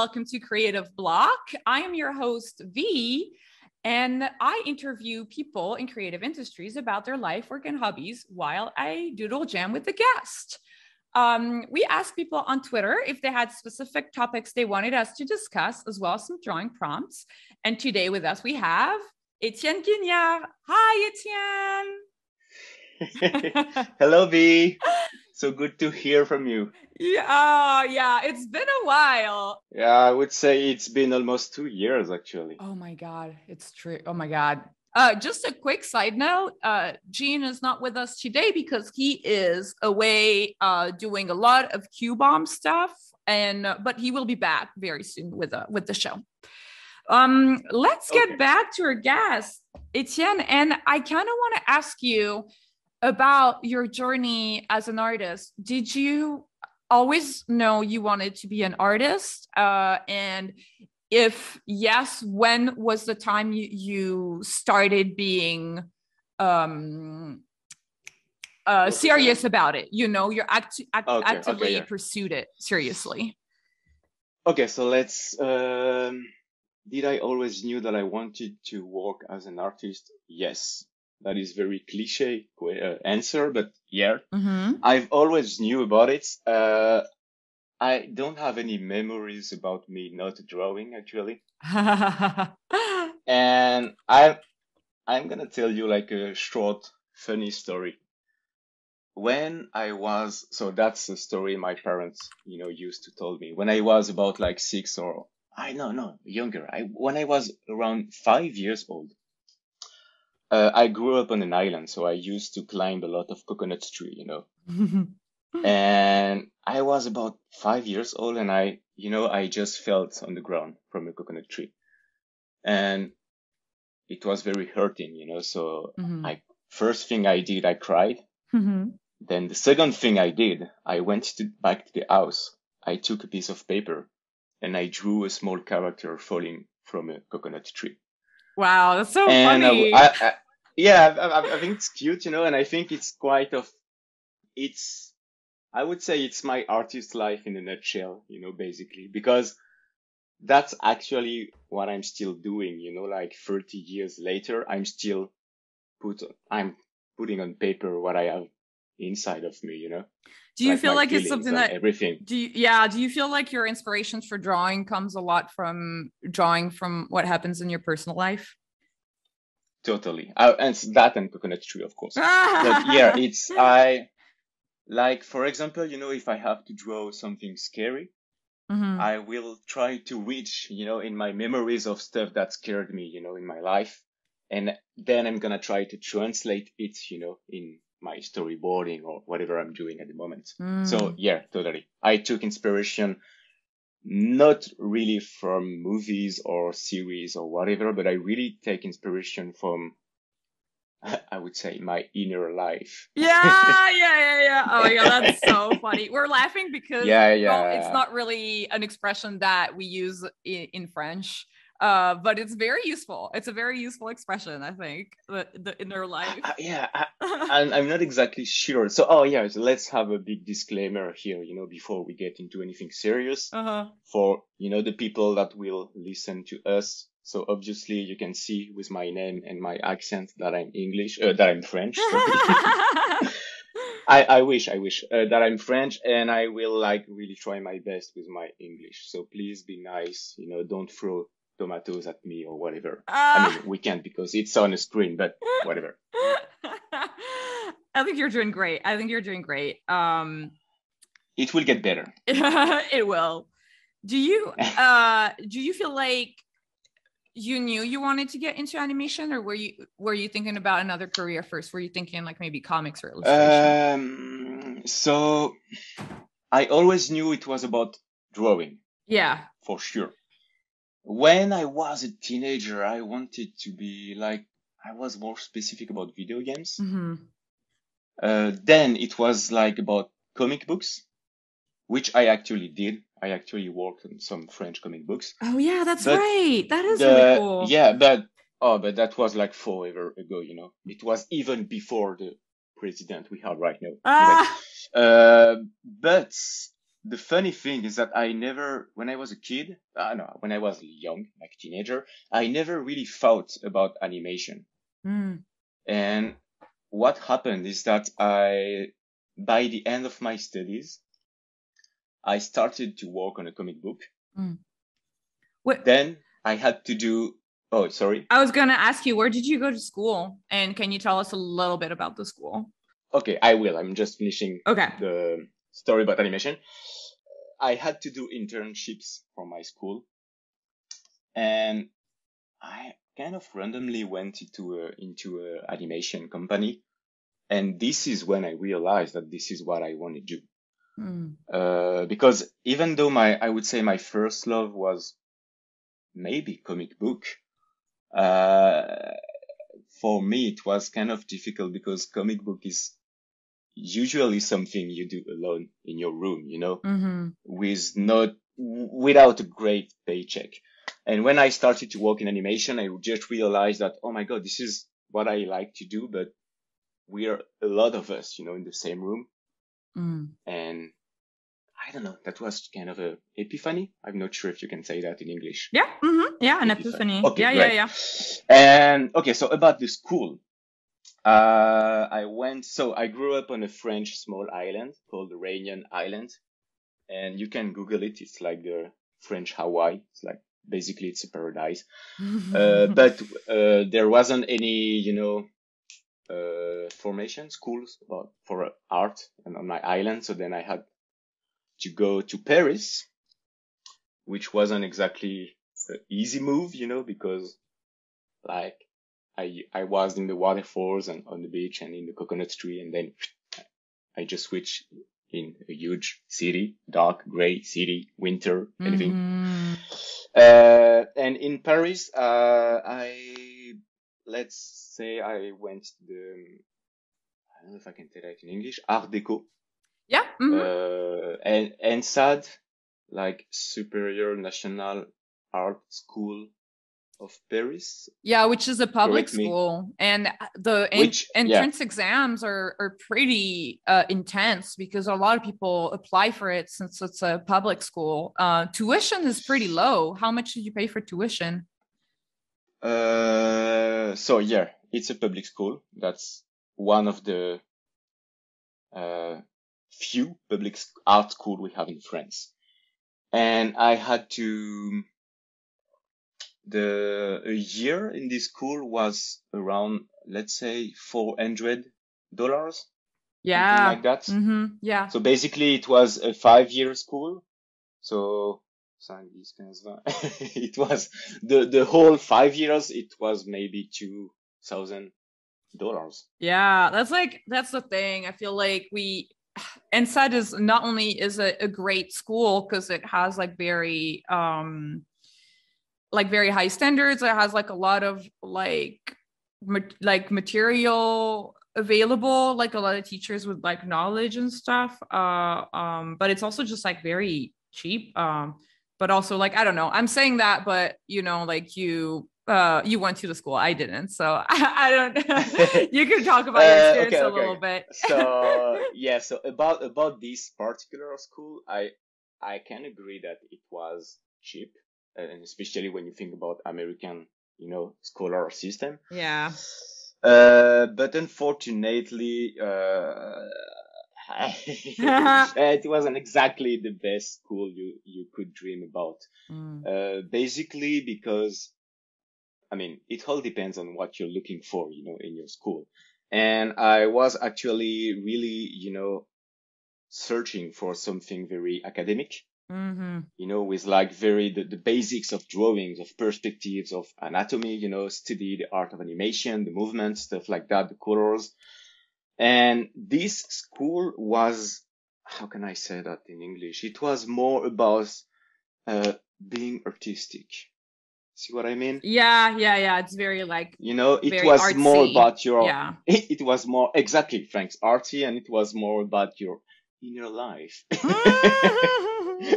welcome to Creative Block. I am your host, V, and I interview people in creative industries about their life, work, and hobbies while I doodle jam with the guest. We asked people on Twitter if they had specific topics they wanted us to discuss, as well as some drawing prompts. And today with us, we have Etienne Guignard. Hi, Etienne. Hello, V. So good to hear from you. Yeah, it's been a while. Yeah, I would say it's been almost 2 years, actually. Oh my God, it's true. Oh my God. Just a quick side note, Gene is not with us today because he is away doing a lot of Q-bomb stuff, but he will be back very soon with the show. Let's get back to our guest, Etienne, and I kind of want to ask you about your journey as an artist. Did you always know you wanted to be an artist? And if yes, when was the time you started being serious about it? You know, you're actively pursued it seriously. Okay, so let's. Did I always knew that I wanted to work as an artist? Yes. That is very cliche answer, but yeah, I've always knew about it. I don't have any memories about me not drawing, actually. And I'm gonna tell you like a short, funny story. When I was, so that's a story my parents, used to tell me. When I was about like 6 or, younger. When I was around 5 years old. I grew up on an island, so I used to climb a lot of coconut tree, And I was about 5 years old, and I just felt on the ground from a coconut tree, and it was very hurting, So first thing I did, I cried. Then the second thing I did, I went back to the house. I took a piece of paper, and I drew a small character falling from a coconut tree. Wow, that's so funny. I think it's cute, and I think it's I would say it's my artist life in a nutshell, basically, because that's actually what I'm still doing, like 30 years later, I'm putting on paper what I have inside of me, Do you feel like it's something that everything? Do you feel like your inspirations for drawing comes a lot from drawing from what happens in your personal life? Totally. And that and coconut tree, of course. But yeah, like, for example, if I have to draw something scary, I will try to reach, in my memories of stuff that scared me, in my life. And then I'm going to try to translate it, in my storyboarding or whatever I'm doing at the moment. So yeah, totally. I took inspiration not really from movies or series or whatever, but I really take inspiration from, I would say, my inner life. Yeah. Oh yeah, that's so funny. We're laughing because well, it's not really an expression that we use in French, but it's very useful. It's a very useful expression, I think, the inner life. I'm not exactly sure. So, so let's have a big disclaimer here, before we get into anything serious. For, the people that will listen to us. So obviously you can see with my name and my accent that I'm English, that I'm French. I wish that I'm French, and I will like really try my best with my English. So please be nice, don't throw tomatoes at me or whatever. I mean, we can't because it's on a screen, but whatever. I think you're doing great. It will get better. It will. Do you feel like you knew you wanted to get into animation, or were you thinking about another career first? Were you thinking like maybe comics or illustration? So I always knew it was about drawing. Yeah. For sure. When I was a teenager, I wanted to be like, I was more specific about video games. Then it was like about comic books, which I actually did. I actually worked on some French comic books. Oh yeah, that's right. That is really cool. Yeah, but that was like forever ago, It was even before the president we have right now. But the funny thing is that I never, when I was a kid, no, when I was young, like teenager, I never really thought about animation. And what happened is that by the end of my studies, I started to work on a comic book. Then I had to do, oh, sorry. I was going to ask you, where did you go to school? And can you tell us a little bit about the school? Okay, I will. I'm just finishing the story about animation. I had to do internships for my school. And I kind of randomly went into a animation company. And this is when I realized that this is what I want to do. Because even though I would say my first love was maybe comic book, for me it was kind of difficult because comic book is usually something you do alone in your room, you know, without a great paycheck. And when I started to work in animation, I just realized that, oh my God, this is what I like to do, but we are a lot of us, you know, in the same room. And I don't know, that was kind of a epiphany. I'm not sure if you can say that in English. Yeah. Yeah, an epiphany. Okay, yeah, great. yeah. And okay, so about the school. I grew up on a French small island called the Réunion Island. And you can Google it. It's like the French Hawaii. It's like, basically it's a paradise. But there wasn't any, you know, formation schools for art on my island. So then I had to go to Paris, which wasn't exactly an easy move, you know, because like I was in the waterfalls and on the beach and in the coconut tree, and then I just switched in a huge city, dark gray city, winter, anything. And in Paris, let's say I went to I don't know if I can say that in English, Art Deco. Yeah. And SAD, like Superior National Art School of Paris. Yeah, which is a public school. And the entrance exams are pretty intense because a lot of people apply for it since it's a public school. Tuition is pretty low. How much did you pay for tuition? So yeah, it's a public school. That's one of the few public art school we have in France. And I had to, a year in this school was around, let's say, $400. Yeah. Something like that. Yeah. So basically it was a 5-year school. So it was the whole 5 years, it was maybe $2,000. Yeah, that's the thing. I feel like NSAD is not only is a great school because it has like very high standards. It has like a lot of like material available, like a lot of teachers with like knowledge and stuff. But it's also just like very cheap. But also like, I don't know, I'm saying that, but you know, like you went to the school. I didn't. So I don't, you can talk about your experience a little bit. So yeah, so about this particular school, I can agree that it was cheap, and especially when you think about American, you know, scholar system. Yeah. But unfortunately, it wasn't exactly the best school you could dream about. Basically because, I mean, it all depends on what you're looking for, you know, in your school. And I was actually really, you know, searching for something very academic, you know, with like the basics of drawings, of perspectives, of anatomy, you know, study the art of animation, the movement, stuff like that, the colors. And this school was, how can I say that in English? It was more about being artistic. See what I mean? Yeah. It's very like, you know, it was artsy. More about your, yeah. It was more, exactly, Frank's artsy, and it was more about your inner life.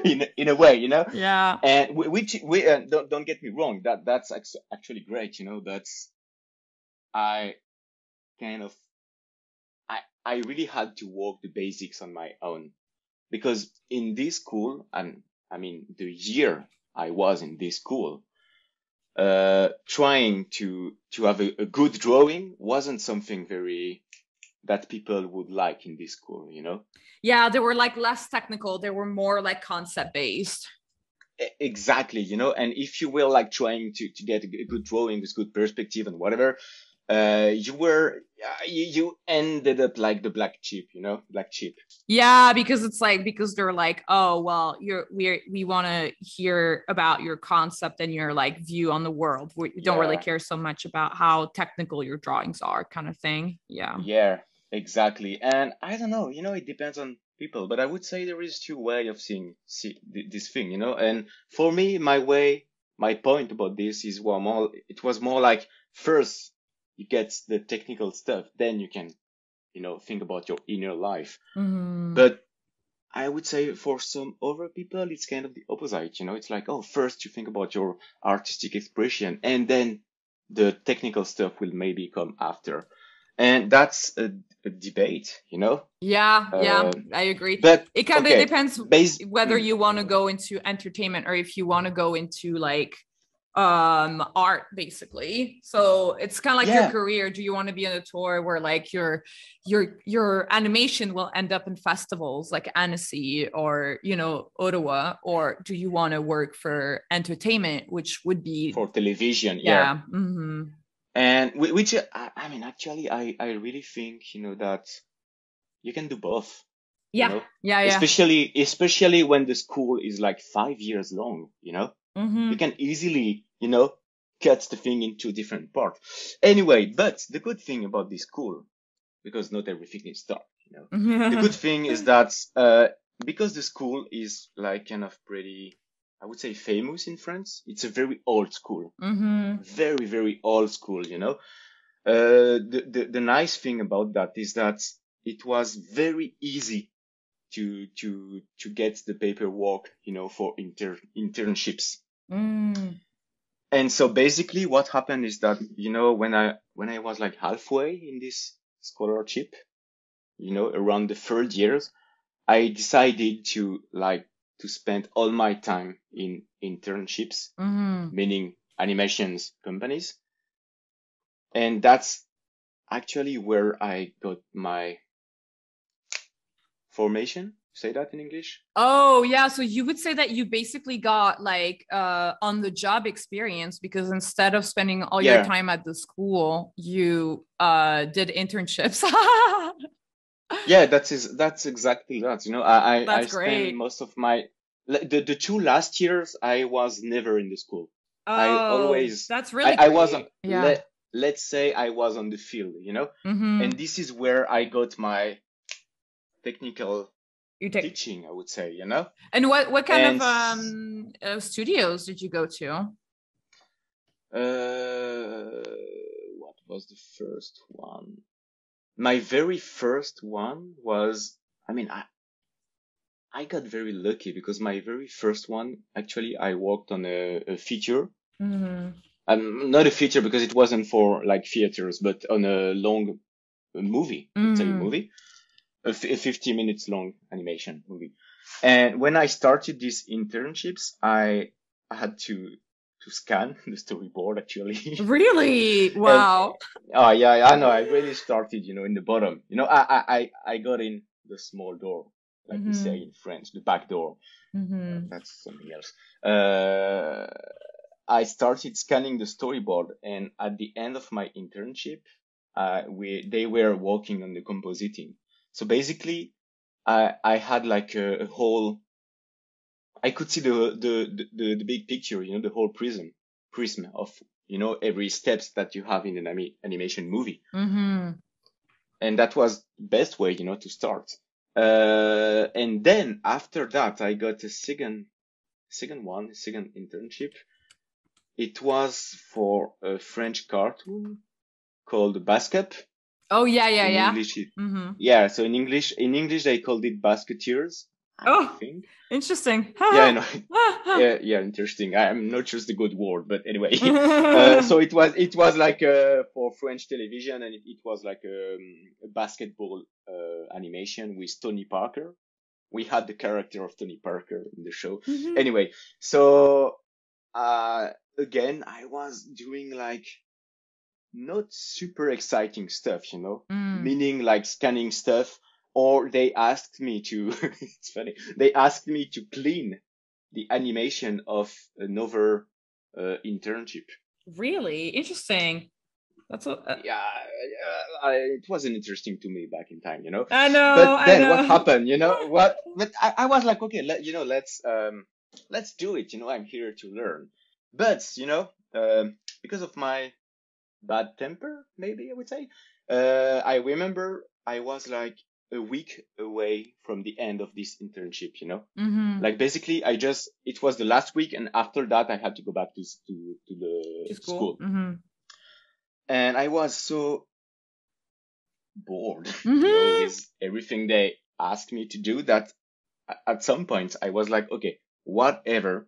in a way, you know? Yeah. And which don't get me wrong, that's actually great, you know, I kind of, I really had to work the basics on my own. because in this school, and I mean, the year I was in this school, trying to have a good drawing wasn't something very that people would like in this school, you know? Yeah, they were like less technical. They were more like concept based. Exactly, you know, and if you were like trying to get a good drawing with good perspective and whatever, you ended up like the black sheep, you know, black sheep. Yeah, because it's like, because they're like, oh well, we want to hear about your concept and your like view on the world. We don't really care so much about how technical your drawings are, kind of thing. Yeah, exactly. And I don't know, you know, it depends on people, but I would say there is two way of seeing this thing, you know. And for me, my point about this is it was more like, first you get the technical stuff, then you can, you know, think about your inner life. But I would say for some other people, it's kind of the opposite, you know. It's like, oh, first you think about your artistic expression, and then the technical stuff will maybe come after. And that's a debate, you know? Yeah, I agree. But it kind of depends whether you want to go into entertainment or if you want to go into like art, basically. So it's kind of like your career. Do you want to be on a tour where like your animation will end up in festivals like Annecy or, you know, Ottawa, or do you want to work for entertainment, which would be for television? And which, I mean, actually, I really think, you know, that you can do both. Yeah. You know? Especially when the school is like 5 years long, you know, you can easily, you know, cut the thing into different parts. Anyway, but the good thing about this school, because not everything is dark, you know, the good thing is that, because the school is like kind of pretty, I would say, famous in France. It's a very old school, very, very old school, you know. The nice thing about that is that it was very easy to get the paperwork, you know, for internships. And so basically what happened is that, you know, when I was like halfway in this scholarship, you know, around the third years, I decided to spend all my time in internships, meaning animations companies. And that's actually where I got my formation. Say that in English? Oh, yeah. So you would say that you basically got like on the job experience, because instead of spending all your time at the school, you did internships. Yeah, that's exactly that. You know, I spent most of my the 2 last years I was never in the school. That's really I was let's say I was on the field, you know, and this is where I got my technical teaching, I would say, you know. And what kind of studios did you go to? What was the first one? My very first one was, I mean, I got very lucky because my very first one, actually, I worked on a feature. Not a feature because it wasn't for like theaters, but on a long movie, let's say movie, a 50 minutes long animation movie. And when I started these internships, I had to scan the storyboard, actually. Really? Wow. Oh yeah, I know. I really started, you know, in the bottom. You know, I got in the small door, like we say in French, the back door. That's something else. I started scanning the storyboard, and at the end of my internship, they were working on the compositing. So basically, I had like a whole. I could see the big picture, you know, the whole prism of, you know, every steps that you have in an animation movie. And that was the best way, you know, to start. And then after that, I got a second internship. It was for a French cartoon called Basket. Oh yeah. English, yeah. So in English they called it Basketeers. I think. Interesting. Yeah, no, yeah, interesting. I'm not sure it's the good word, but anyway. So it was like for French television, and it was like a basketball animation with Tony Parker. we had the character of Tony Parker in the show. Mm-hmm. Anyway, so again, I was doing like not super exciting stuff, you know, meaning like scanning stuff, or they asked me to, it's funny, they asked me to clean the animation of another internship. Really interesting. That's what. Yeah, it wasn't interesting to me back in time, you know. I know. But then I know. what happened, you know? What? But I was like, okay, let's do it. You know, I'm here to learn. But you know, because of my bad temper, maybe I would say, I remember I was like a week away from the end of this internship. You know, like basically, it was the last week, and after that, I had to go back to the school. And I was so bored, you know, with everything they asked me to do that at some point I was like, okay, whatever.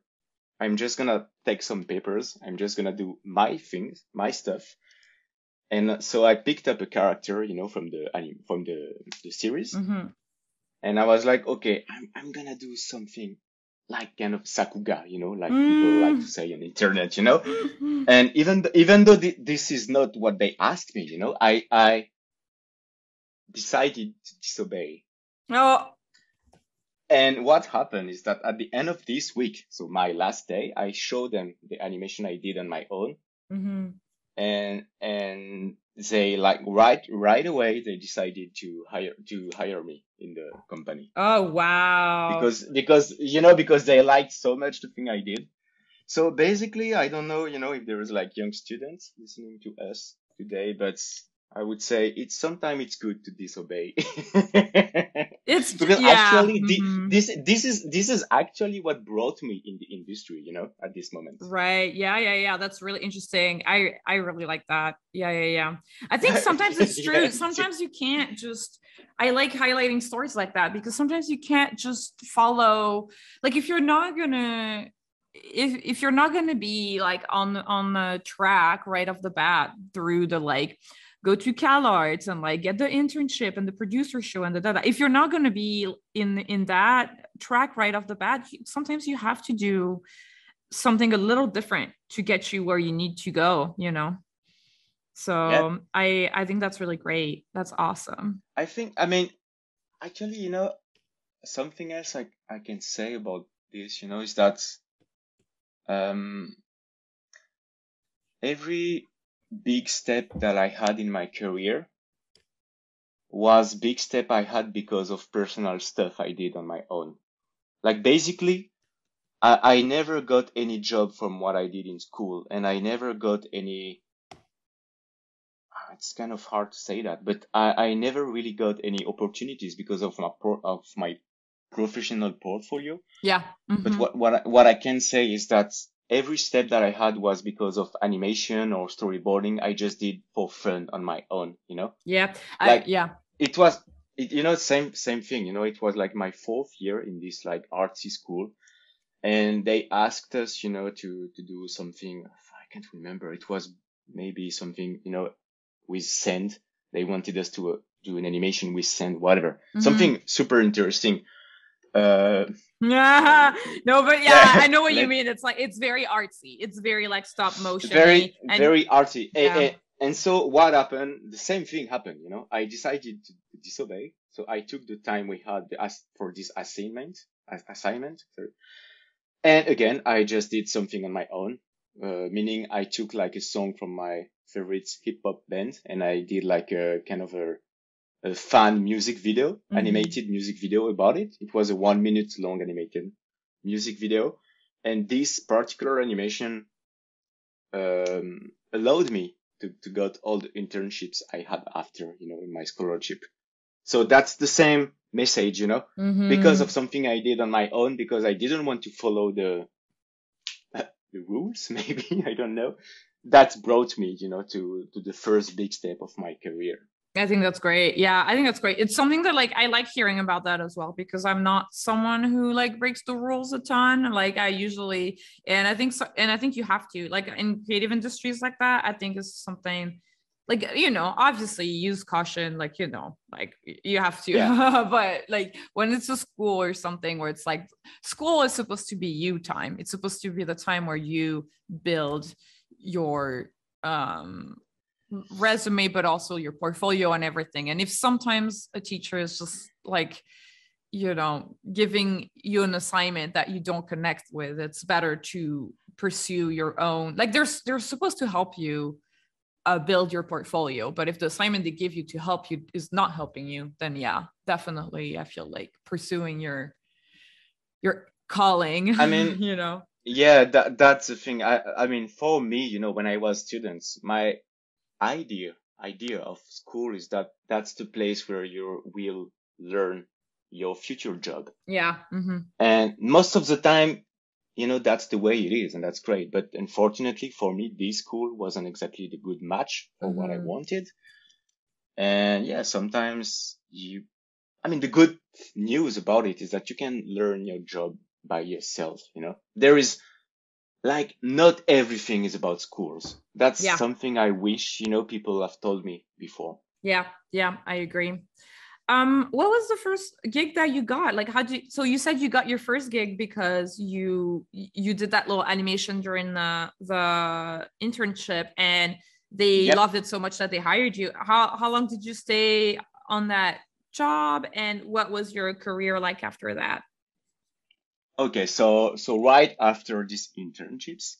I'm just gonna take some papers. I'm just gonna do my things, my stuff. And so I picked up a character, you know, from the series. And I was like, okay, I'm gonna do something like kind of Sakuga, you know, like people like to say on the internet, you know. And even though this is not what they asked me, you know, I decided to disobey. Oh. And what happened is that at the end of this week, so my last day, I showed them the animation I did on my own. And they like right away they decided to hire me in the company. Oh wow. Because you know, because they liked so much the thing I did. So basically, I don't know, you know, if there is like young students listening to us today, but I would say sometimes it's good to disobey. It's because actually this is actually what brought me in the industry, you know, at this moment. Right. Yeah. That's really interesting. I really like that. Yeah. I think sometimes it's true. Yeah. Sometimes you can't just, I like highlighting stories like that because sometimes you can't just follow, like if you're not gonna be like on the track right off the bat through the like go to CalArts and like get the internship and the producer show and the data. If you're not going to be in that track right off the bat, sometimes you have to do something a little different to get you where you need to go, you know? So yep. I think that's really great. That's awesome. I mean, actually, you know, something else I can say about this, you know, is that every big step that I had in my career was big step I had because of personal stuff I did on my own. Like basically, I never got any job from what I did in school, and I never got any, it's kind of hard to say that, but I never really got any opportunities because of my professional portfolio. Yeah. But what I can say is that every step that I had was because of animation or storyboarding. I just did for fun on my own, you know? Yeah. It was, you know, same thing, you know, it was like my 4th year in this like artsy school. And they asked us, you know, to do something. I can't remember. It was maybe something, you know, with sand. They wanted us to do an animation with sand, whatever. Something super interesting. No, but yeah, I know what you mean. It's like, it's very artsy. It's very like stop motion. Very artsy. Yeah. And so what happened? The same thing happened, you know. I decided to disobey. So I took the time we had for this assignment. Sorry. And again, I just did something on my own, meaning I took like a song from my favorite hip hop band and I did like a kind of a fan music video, animated music video about it. It was a 1 minute long animated music video. And this particular animation, allowed me to get all the internships I had after, you know, in my scholarship. So that's the same message, you know, because of something I did on my own, because I didn't want to follow the rules, maybe, I don't know. That brought me, you know, to the first big step of my career. I think that's great. Yeah, I think that's great. It's something that like I like hearing about that as well, because I'm not someone who like breaks the rules a ton. Like I usually, and I think you have to, like in creative industries like that, I think is something like, you know, obviously use caution, like, you know, like you have to, but like when it's a school or something where it's like school is supposed to be you time. It's supposed to be the time where you build your resume, but also your portfolio and everything. And if sometimes a teacher is just like, you know, giving you an assignment that you don't connect with, it's better to pursue your own, like they're supposed to help you build your portfolio. But if the assignment they give you to help you is not helping you, then yeah, definitely I feel like pursuing your calling. I mean, you know. yeah, that's the thing. I mean, for me, you know, when I was students, my idea of school is that that's the place where you will learn your future job. Yeah. Mm-hmm. And most of the time, you know, that's the way it is, and that's great. But unfortunately for me, this school wasn't exactly the good match for what I wanted. And yeah, sometimes the good news about it is that you can learn your job by yourself, you know. There is like not everything is about schools. That's something I wish, you know, people have told me before. Yeah, I agree. What was the first gig that you got? Like, so you said you got your first gig because you did that little animation during the internship, and they loved it so much that they hired you. How long did you stay on that job, and what was your career like after that? Okay, so right after these internships,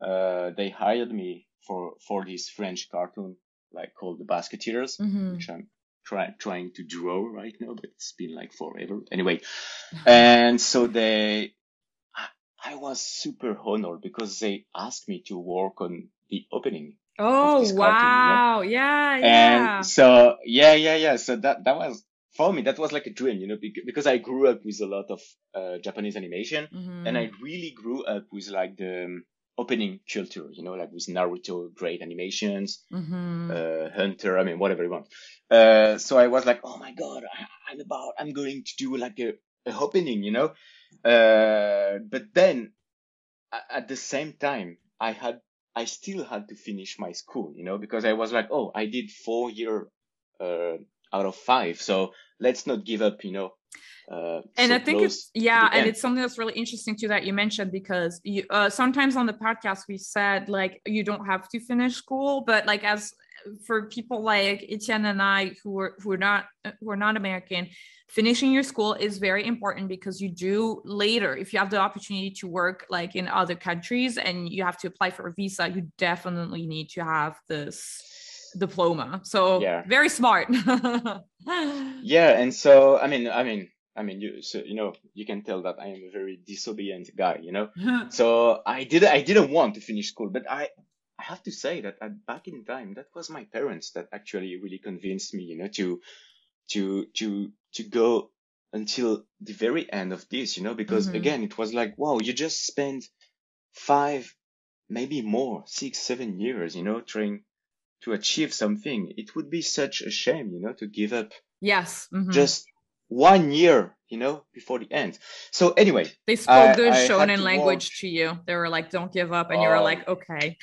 they hired me for this French cartoon like called The Basketeers, which I'm trying to draw right now, but it's been like forever. Anyway, and so I was super honored because they asked me to work on the opening of this cartoon, you know? Yeah. And so, yeah. So that was, for me, that was like a dream, you know, because I grew up with a lot of Japanese animation, and I really grew up with like the opening culture, you know, like with Naruto, great animations, Hunter, I mean, whatever you want. So I was like, oh my God, I'm going to do like a opening, you know. But then at the same time, I still had to finish my school, you know, because I was like, oh, I did 4 year out of 5, so let's not give up, you know. And so I think close and it's something that's really interesting too that you mentioned, because you sometimes on the podcast we said like you don't have to finish school, but like as for people like Etienne and I who are not American, finishing your school is very important, because you do later, if you have the opportunity to work like in other countries and you have to apply for a visa, you definitely need to have this diploma. So very smart. Yeah, and so I mean, you know, you can tell that I am a very disobedient guy, you know. So I didn't want to finish school, but I have to say that back in time, that was my parents that actually really convinced me, you know, to go until the very end of this, you know, because again, it was like, wow, you just spent 5, maybe more, 6, 7 years, you know, trying to achieve something. It would be such a shame, you know, to give up. Yes. Just 1 year, you know, before the end. So anyway, they spoke the shonen language to you. They were like, don't give up. And you were like, okay.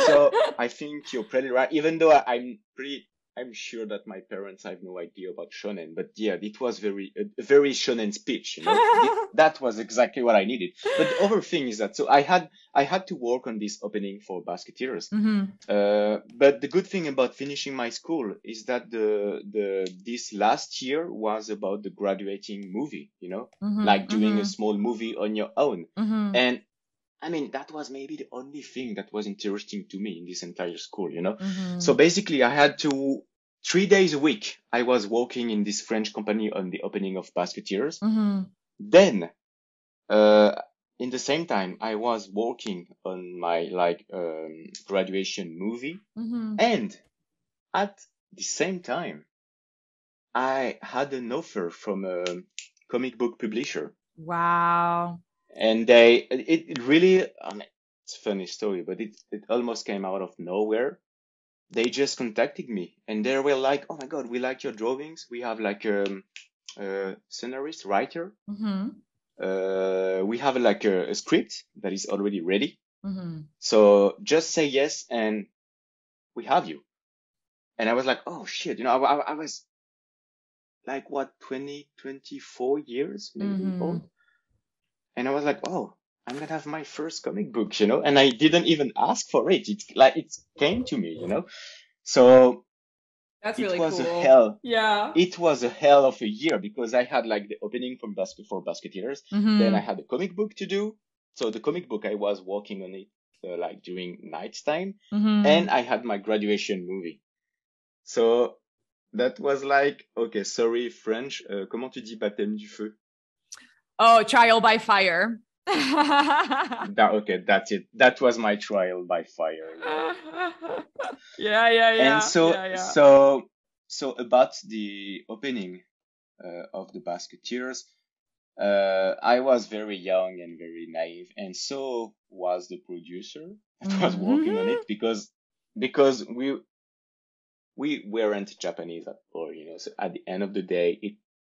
So I think you're pretty right, even though I'm sure that my parents have no idea about shonen, but yeah, it was a very shonen speech, you know. That was exactly what I needed. But the other thing is that, so I had to work on this opening for Basketeers. But the good thing about finishing my school is that this last year was about the graduating movie, you know, like doing a small movie on your own. And I mean, that was maybe the only thing that was interesting to me in this entire school, you know? So basically I had 3 days a week, I was working in this French company on the opening of Basketeers. Then, in the same time, I was working on my graduation movie. And at the same time, I had an offer from a comic book publisher. Wow. And it really, I mean, it's a funny story, but it almost came out of nowhere. They just contacted me and they were like, oh my God, we like your drawings. We have like a scenarist, writer. We have like a script that is already ready. So just say yes and we have you. And I was like, oh shit, I was like, what, 20, 24 years maybe old. And I was like, oh, I'm gonna have my first comic book, and I didn't even ask for it. It came to me, So That's it really was a cool. hell. Yeah. It was a hell of a year because I had like the opening for Basketeers. Then I had a comic book to do. So the comic book, I was working on it like during nighttime, and I had my graduation movie. So that was like, okay, sorry, French. Comment tu dis baptême du feu? Oh, trial by fire. Okay, that's it. That was my trial by fire. Yeah. And so about the opening of the Basketeers, I was very young and very naive, and so was the producer that was working on it because we weren't Japanese at all, So at the end of the day,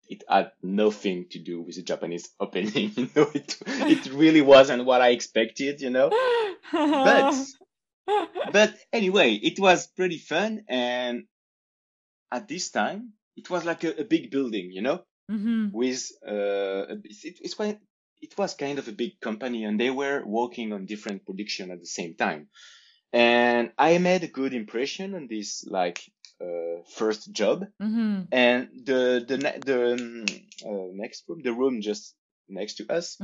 it had nothing to do with the Japanese opening, It really wasn't what I expected, But anyway, it was pretty fun, and at this time, it was like a big building, with it was kind of a big company, and they were working on different production at the same time. And I made a good impression on this first job. And the next room, the room just next to us,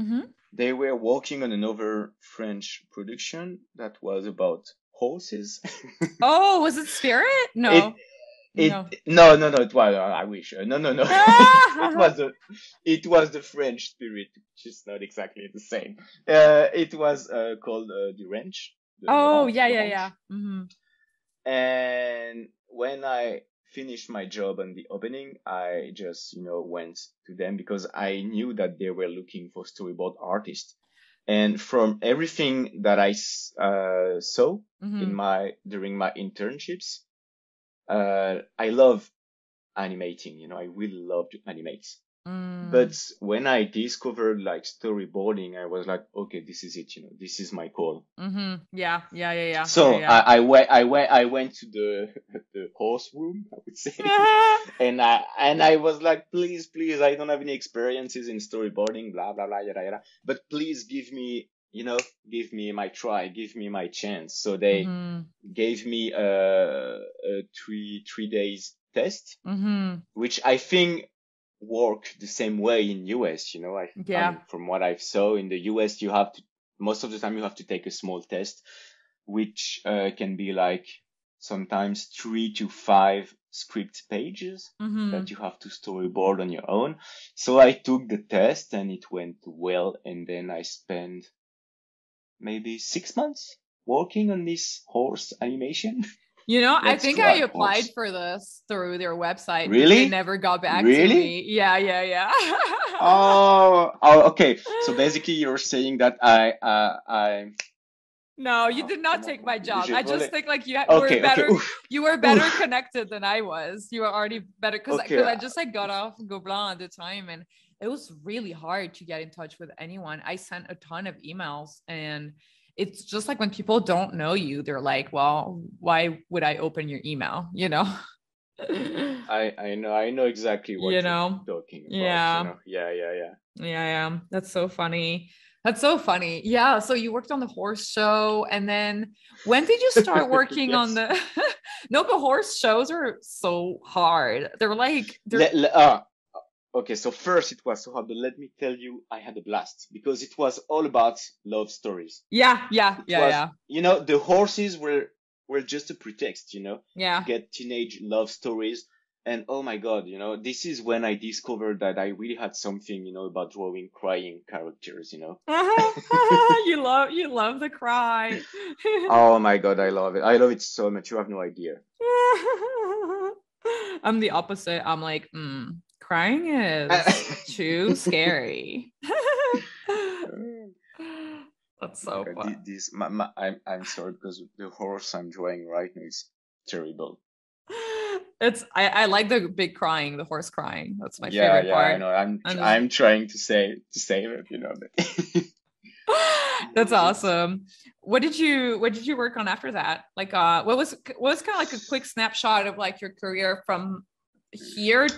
they were working on another French production that was about horses. Oh, was it Spirit? No. No, it was. I wish. No. It was the French Spirit, which is not exactly the same. It was called the Ranch. Oh, yeah. And when I finished my job on the opening, I just went to them because I knew that they were looking for storyboard artists. And from everything that I saw during my internships, I love animating, I really love to animate. But when I discovered like storyboarding, I was like, okay, this is it, this is my call. Yeah. So I went to the horse room, I would say, and I was like, please, I don't have any experiences in storyboarding, blah blah blah, yada yada. But please give me my try, give me my chance. So they gave me a 3 days test, which I think work the same way in US. I mean, from what I saw in the US, most of the time you have to take a small test, which can be like sometimes 3 to 5 script pages that you have to storyboard on your own. So I took the test and it went well, and then I spent maybe 6 months working on this horse animation. I think I applied for this through their website. Really? But they never got back to me. Yeah. Oh, okay. So basically you're saying that I No, you did not take my job. I just think like you were better connected than I was. You were already better because I just got off Gobelin at the time, and it was really hard to get in touch with anyone. I sent a ton of emails, and it's just like when people don't know you, they're like, well, why would I open your email? I know exactly what you're talking about. Yeah. That's so funny. Yeah. So you worked on the horse show, and then when did you start working on the no, but horse shows are so hard. They're like okay, so first it was so hard, but let me tell you, I had a blast because it was all about love stories. Yeah. The horses were just a pretext, to get teenage love stories. And oh my God, this is when I discovered that I really had something, about drawing crying characters, You love the cry. Oh my God, I love it. I love it so much. You have no idea. I'm the opposite. I'm like, crying is too scary. That's so fun. I'm sorry because the horse I'm drawing right now is terrible. I like the big crying, the horse crying. That's my favorite part. I know. I'm trying to say it, But That's awesome. What did you work on after that? Like what was kind of like a quick snapshot of like your career from here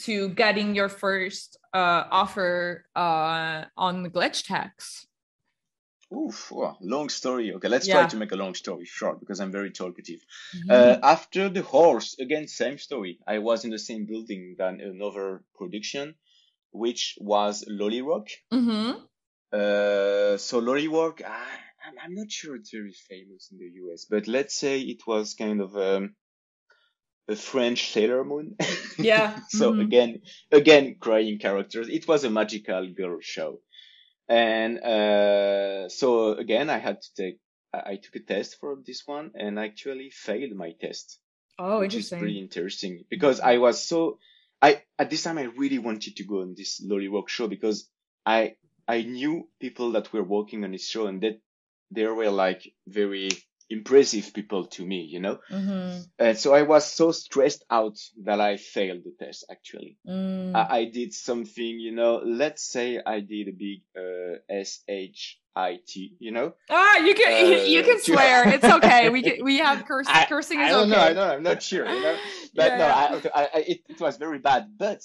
to getting your first offer on the glitch tax? Oof, oh, long story. Okay, let's try to make a long story short because I'm very talkative. After the horse, again, same story. I was in the same building than another production, which was Lollyrock. So Lollyrock, I'm not sure it's very famous in the US, but let's say it was kind of a French Sailor Moon. Yeah. So again, crying characters. It was a magical girl show. And so again, I took a test for this one and actually failed my test. Oh, which interesting. is pretty interesting because at this time I really wanted to go on this Lollyrock show because I knew people that were working on this show and that they were like very impressive people to me, you know? And so I was so stressed out that I failed the test actually. I did something, you know, let's say I did a big SHIT, you know? You can swear. It's okay. We have cursing is okay. I don't know. I'm not sure, you know? But it was very bad. But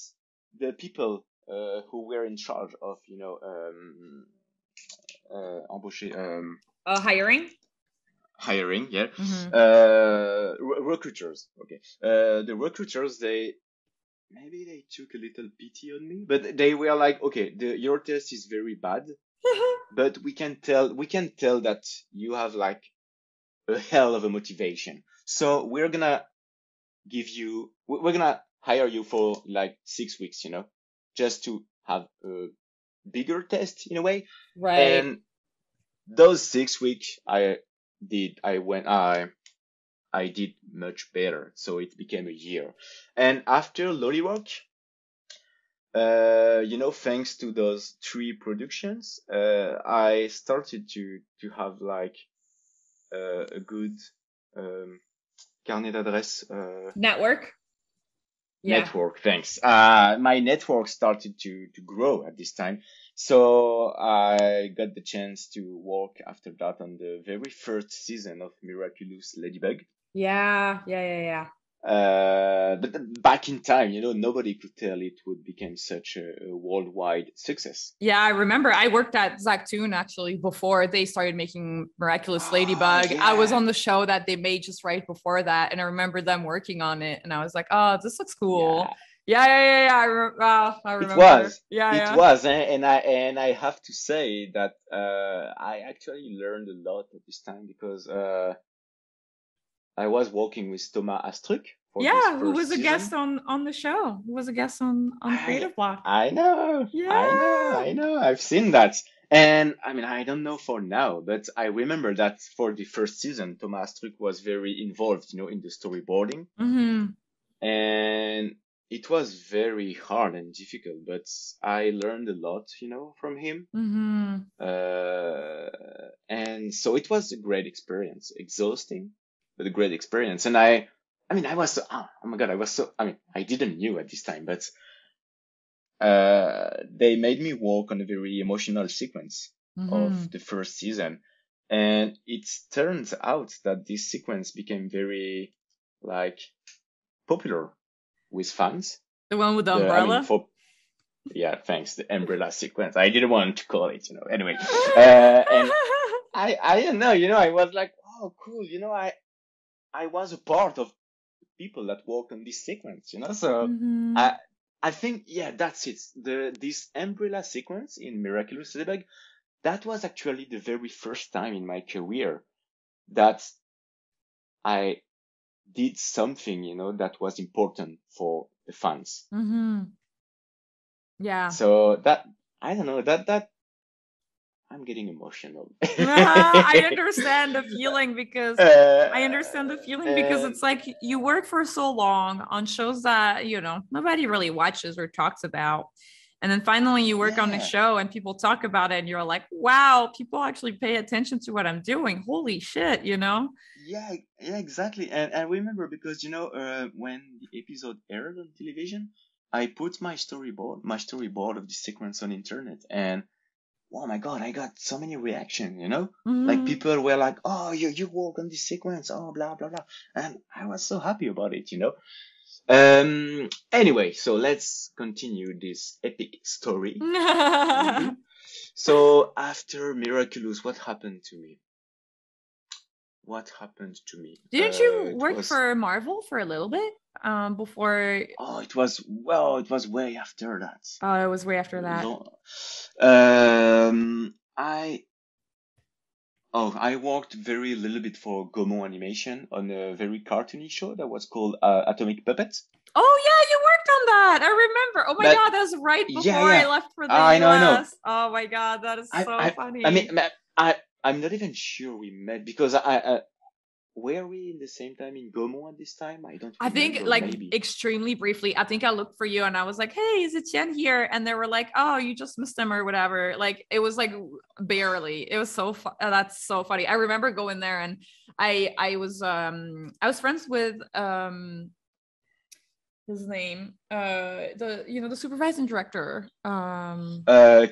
the people who were in charge of, you know, hiring, yeah. Recruiters, okay. The recruiters, maybe they took a little pity on me, but they were like, okay, your test is very bad, but we can tell that you have like a hell of a motivation. So we're gonna hire you for like 6 weeks, you know, just to have a bigger test in a way. Right. And those 6 weeks I did much better. So it became a year. And after Lollyrock, you know, thanks to those 3 productions, I started to have like a good carnet d'adresse network. Network, thanks. My network started to grow at this time. So I got the chance to work after that on the very first season of Miraculous Ladybug. Yeah. But back in time, you know, nobody could tell it would become such a worldwide success. Yeah, I remember I worked at Zactoon actually before they started making Miraculous Ladybug. Yeah. I was on the show that they made just right before that, and I remember them working on it, and I was like, "Oh, this looks cool." Yeah. I remember. It was. Yeah. It was, and I have to say that I actually learned a lot at this time because I was working with Thomas Astruc. Who was a guest on the show? Who was a guest on Creative Block? I know. Yeah. I know. I've seen that. And I mean, I don't know for now, but I remember that for the first season, Thomas Astruc was very involved, you know, in the storyboarding. And it was very hard and difficult, but I learned a lot, you know, from him. And so it was a great experience, exhausting, but a great experience. And I was so, oh my God, I didn't knew at this time, but they made me work on a very emotional sequence of the first season. And it turns out that this sequence became very, like, popular with fans. The one with the umbrella? Yeah, thanks. The umbrella sequence. I didn't want to call it, you know, anyway. And I don't know, you know, I was like, oh, cool. You know, I was a part of people that worked on this sequence, you know, so I think, yeah, that's it. This umbrella sequence in Miraculous Ladybug, that was actually the very first time in my career that I did something, you know, that was important for the fans. Yeah. So that, I don't know, that I'm getting emotional. I understand the feeling because it's like you work for so long on shows that, you know, nobody really watches or talks about. And then finally you work on a show and people talk about it and you're like, wow, people actually pay attention to what I'm doing. Holy shit, you know? Yeah, exactly. And I remember because, you know, when the episode aired on television, I put my storyboard of the sequence on internet, and oh my God, I got so many reactions, like people were like, oh, you work on this sequence, oh, blah, blah, blah. And I was so happy about it, Anyway, so let's continue this epic story. So after Miraculous, what happened to me? Didn't you work for Marvel for a little bit before? Oh, it was way after that. Oh, it was way after that. I worked very little bit for Gaumont Animation on a very cartoony show that was called Atomic Puppet. Oh yeah, you worked on that. I remember. Oh my God, that was right before I left for the US. I know. Oh my God, that is so funny. I mean, I'm not even sure we met because were we in the same time in Gaumont at this time? I don't remember. I think maybe. Extremely briefly. I think I looked for you and I was like, hey, is Etienne here? And they were like, oh, you just missed him or whatever. Like, it was like barely. It was so that's so funny. I remember going there and I was friends with his name, the supervising director, Khalil.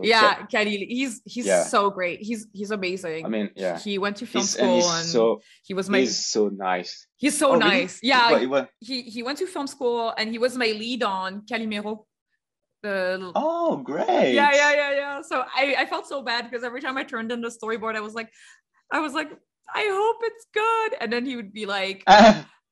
Yeah, Khalil. He's so great. He's amazing. I mean, yeah. He went to film school and he was my. He's so nice. He's so nice. Really? Yeah. He went to film school and he was my lead on Calimero. Oh, great. Yeah. So I felt so bad because every time I turned in the storyboard, I was like, I hope it's good. And then he would be like,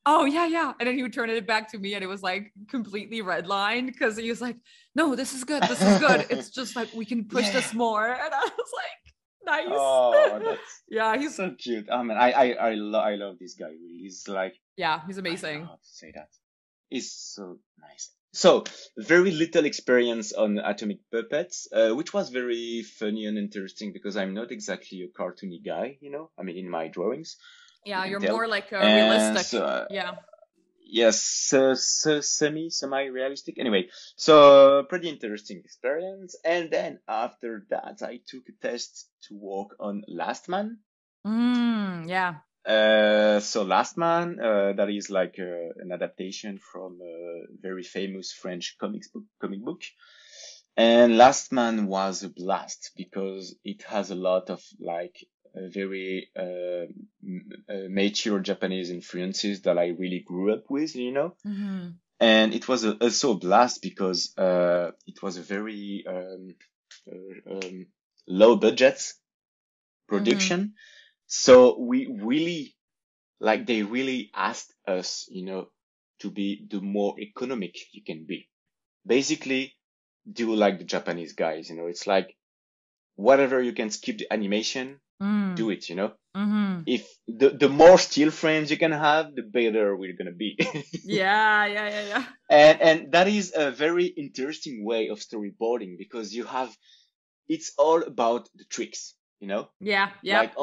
oh yeah. And then he would turn it back to me and it was like completely redlined because he was like, no, this is good. It's just like, we can push this more. And I was like, nice. Oh, yeah, he's so cute. I mean, I love this guy. Really. He's like, yeah, he's amazing. I don't know how to say that. He's so nice. So very little experience on Atomic Puppets, which was very funny and interesting because I'm not exactly a cartoony guy, I mean, in my drawings. Yeah, you're more like a realistic. Yeah. Yes, semi-realistic. Anyway, so pretty interesting experience. And then after that, I took a test to work on Lastman. Yeah. So Lastman, that is like an adaptation from a very famous French comic book. And Lastman was a blast because it has a lot of like very mature Japanese influences that I really grew up with, Mm-hmm. And it was also a blast because it was a very low budget production. Mm-hmm. So we really, they really asked us, to be the more economic you can be. Basically, do like the Japanese guys, it's like whatever you can skip the animation, do it, Mm-hmm. If the more still frames you can have, the better we're gonna be. Yeah. And that is a very interesting way of storyboarding because it's all about the tricks, Yeah. Like,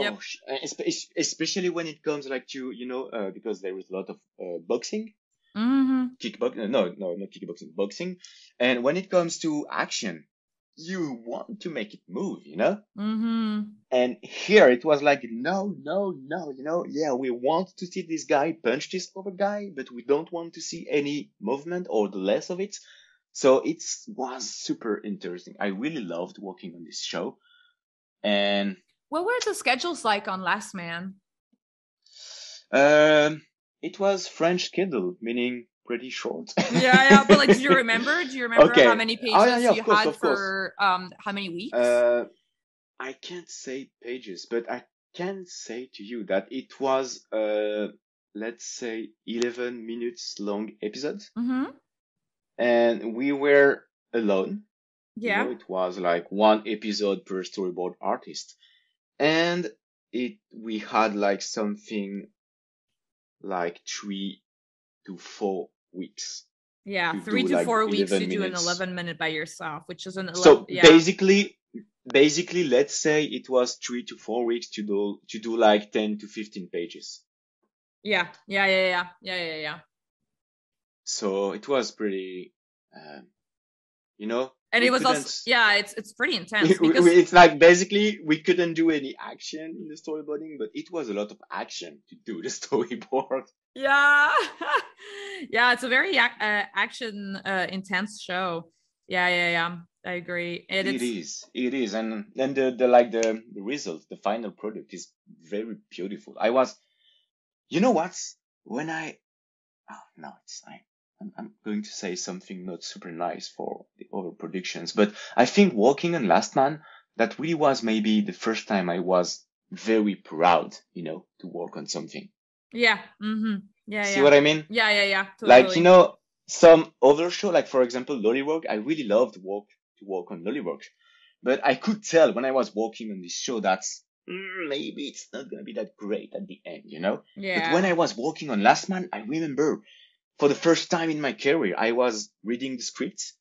especially when it comes like to, because there is a lot of boxing. Mm-hmm. Kickboxing, no, not kickboxing, boxing. And when it comes to action, you want to make it move, Mm-hmm. And here it was like, no, yeah, we want to see this guy punch this other guy, but we don't want to see any movement or the less of it. So it was super interesting. I really loved working on this show. And what were the schedules like on Lastman? It was French schedule, meaning pretty short. Yeah. But do you remember okay. How many pages you had for how many weeks? I can't say pages, but I can say to you that it was let's say 11 minutes long episode. Mm-hmm. And we were alone. Yeah. It was like one episode per storyboard artist. And we had like something like 3 to 4 weeks. Yeah, 3 to 4 weeks to do an 11-minute by yourself, which is an 11. So basically, let's say it was 3 to 4 weeks to do like 10 to 15 pages. Yeah. So it was pretty, And it was also, it's pretty intense. Because it's like basically we couldn't do any action in the storyboarding, but it was a lot of action to do the storyboard. Yeah. Yeah, it's a very action intense show. Yeah. I agree. It is, and the result, the final product is very beautiful. You know what? When I, oh no, I'm going to say something not super nice for the overproductions, but I think working on Last Man, that really was maybe the first time I was very proud, to work on something. Yeah. Mm-hmm. Yeah. See what I mean? Yeah. Like, Totally. some other show, like for example, Lollywork, I really loved to work on Lollywork. But I could tell when I was working on this show that maybe it's not going to be that great at the end, But when Yeah. I was working on Last Man, I remember for the first time in my career, I was reading the scripts,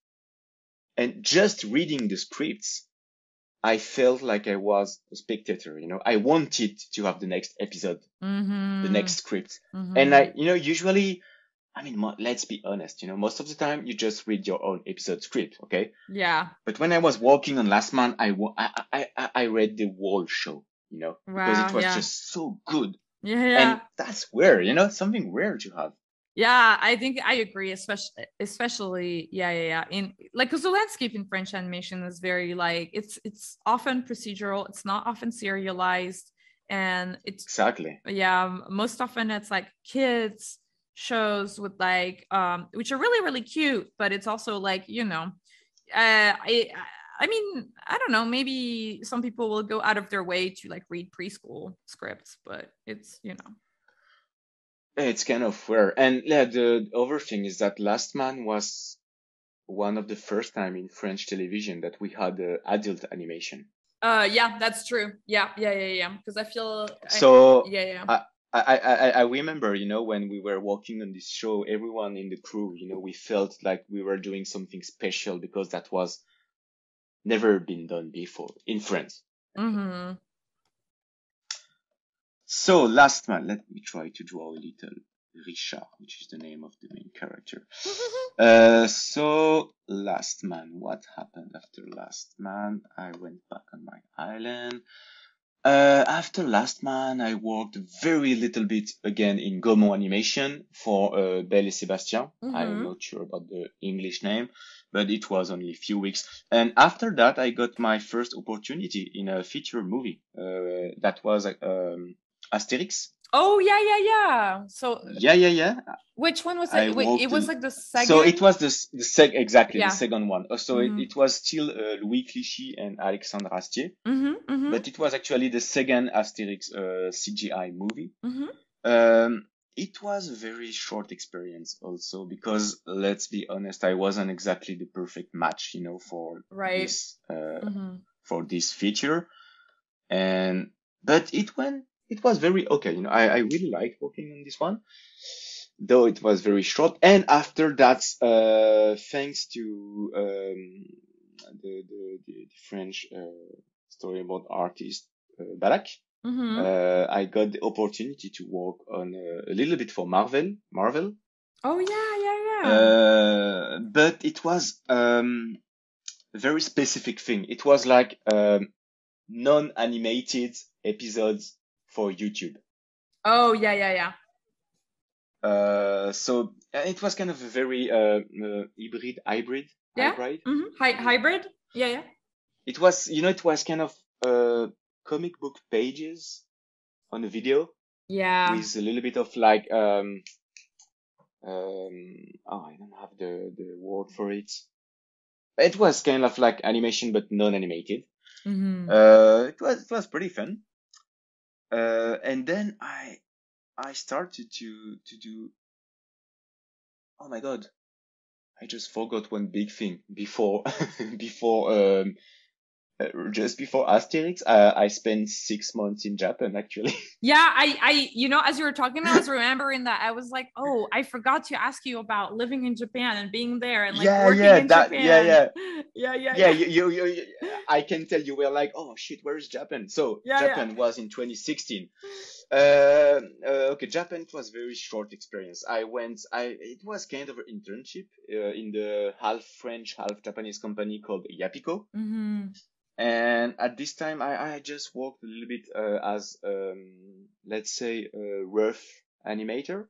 and just reading the scripts, I felt like I was a spectator, I wanted to have the next episode, the next script. And usually, let's be honest, most of the time you just read your own episode script, okay? Yeah. But when I was working on Last Man, I read the whole show, because it was just so good. Yeah. And that's rare, something rare to have. Yeah, I think I agree, especially yeah. In like, because the landscape in French animation is very like it's often procedural. It's not often serialized, and it's exactly most often it's like kids shows with like which are really cute, but it's also like I mean, I don't know, maybe some people will go out of their way to like read preschool scripts, but it's it's kind of rare. And yeah, the other thing is that Last Man was one of the first time in French television that we had adult animation. Yeah, that's true. Yeah. Because I feel I remember, when we were working on this show, everyone in the crew, we felt like we were doing something special because that was never been done before in France. Mm-hmm. So Last Man, let me try to draw a little Richard, which is the name of the main character. So Last Man, what happened after Last Man? I went back on my island. After Last Man, I worked very little bit again in Gaumont Animation for Belle et Sébastien. Mm-hmm. I'm not sure about the English name, but it was only a few weeks. And after that, I got my first opportunity in a feature movie. That was Asterix. Oh yeah. So Yeah. which one was it? Wait, it was like the second. So it was the Yeah. the second one. So it was still Louis Clichy and Alexandre Astier, but it was actually the second Asterix CGI movie. It was a very short experience also because let's be honest, I wasn't exactly the perfect match, for this for this feature, but it was very okay. I really liked working on this one, though it was very short. And after that, thanks to the French storyboard artist Balak, I got the opportunity to work on a little bit for Marvel. Oh yeah. But it was a very specific thing. It was like non-animated episodes for YouTube. Oh yeah. So it was kind of a very hybrid. Yeah. Hybrid. Yeah. It was, it was kind of comic book pages on a video. Yeah. With a little bit of like I don't have the word for it. It was kind of like animation but non-animated. It was pretty fun. And then I started to do. Oh my god, I just forgot one big thing before just before Asterix. I spent 6 months in Japan actually. Yeah, I as you were talking, I was remembering that. I was like, oh, I forgot to ask you about living in Japan and being there and like working in Japan. Yeah. You I can tell you were like, oh shit, where is Japan? So Japan was in 2016. Okay, Japan was very short experience. It was kind of an internship in the half French, half Japanese company called Yapiko. And at this time, I just worked a little bit as, let's say, a rough animator,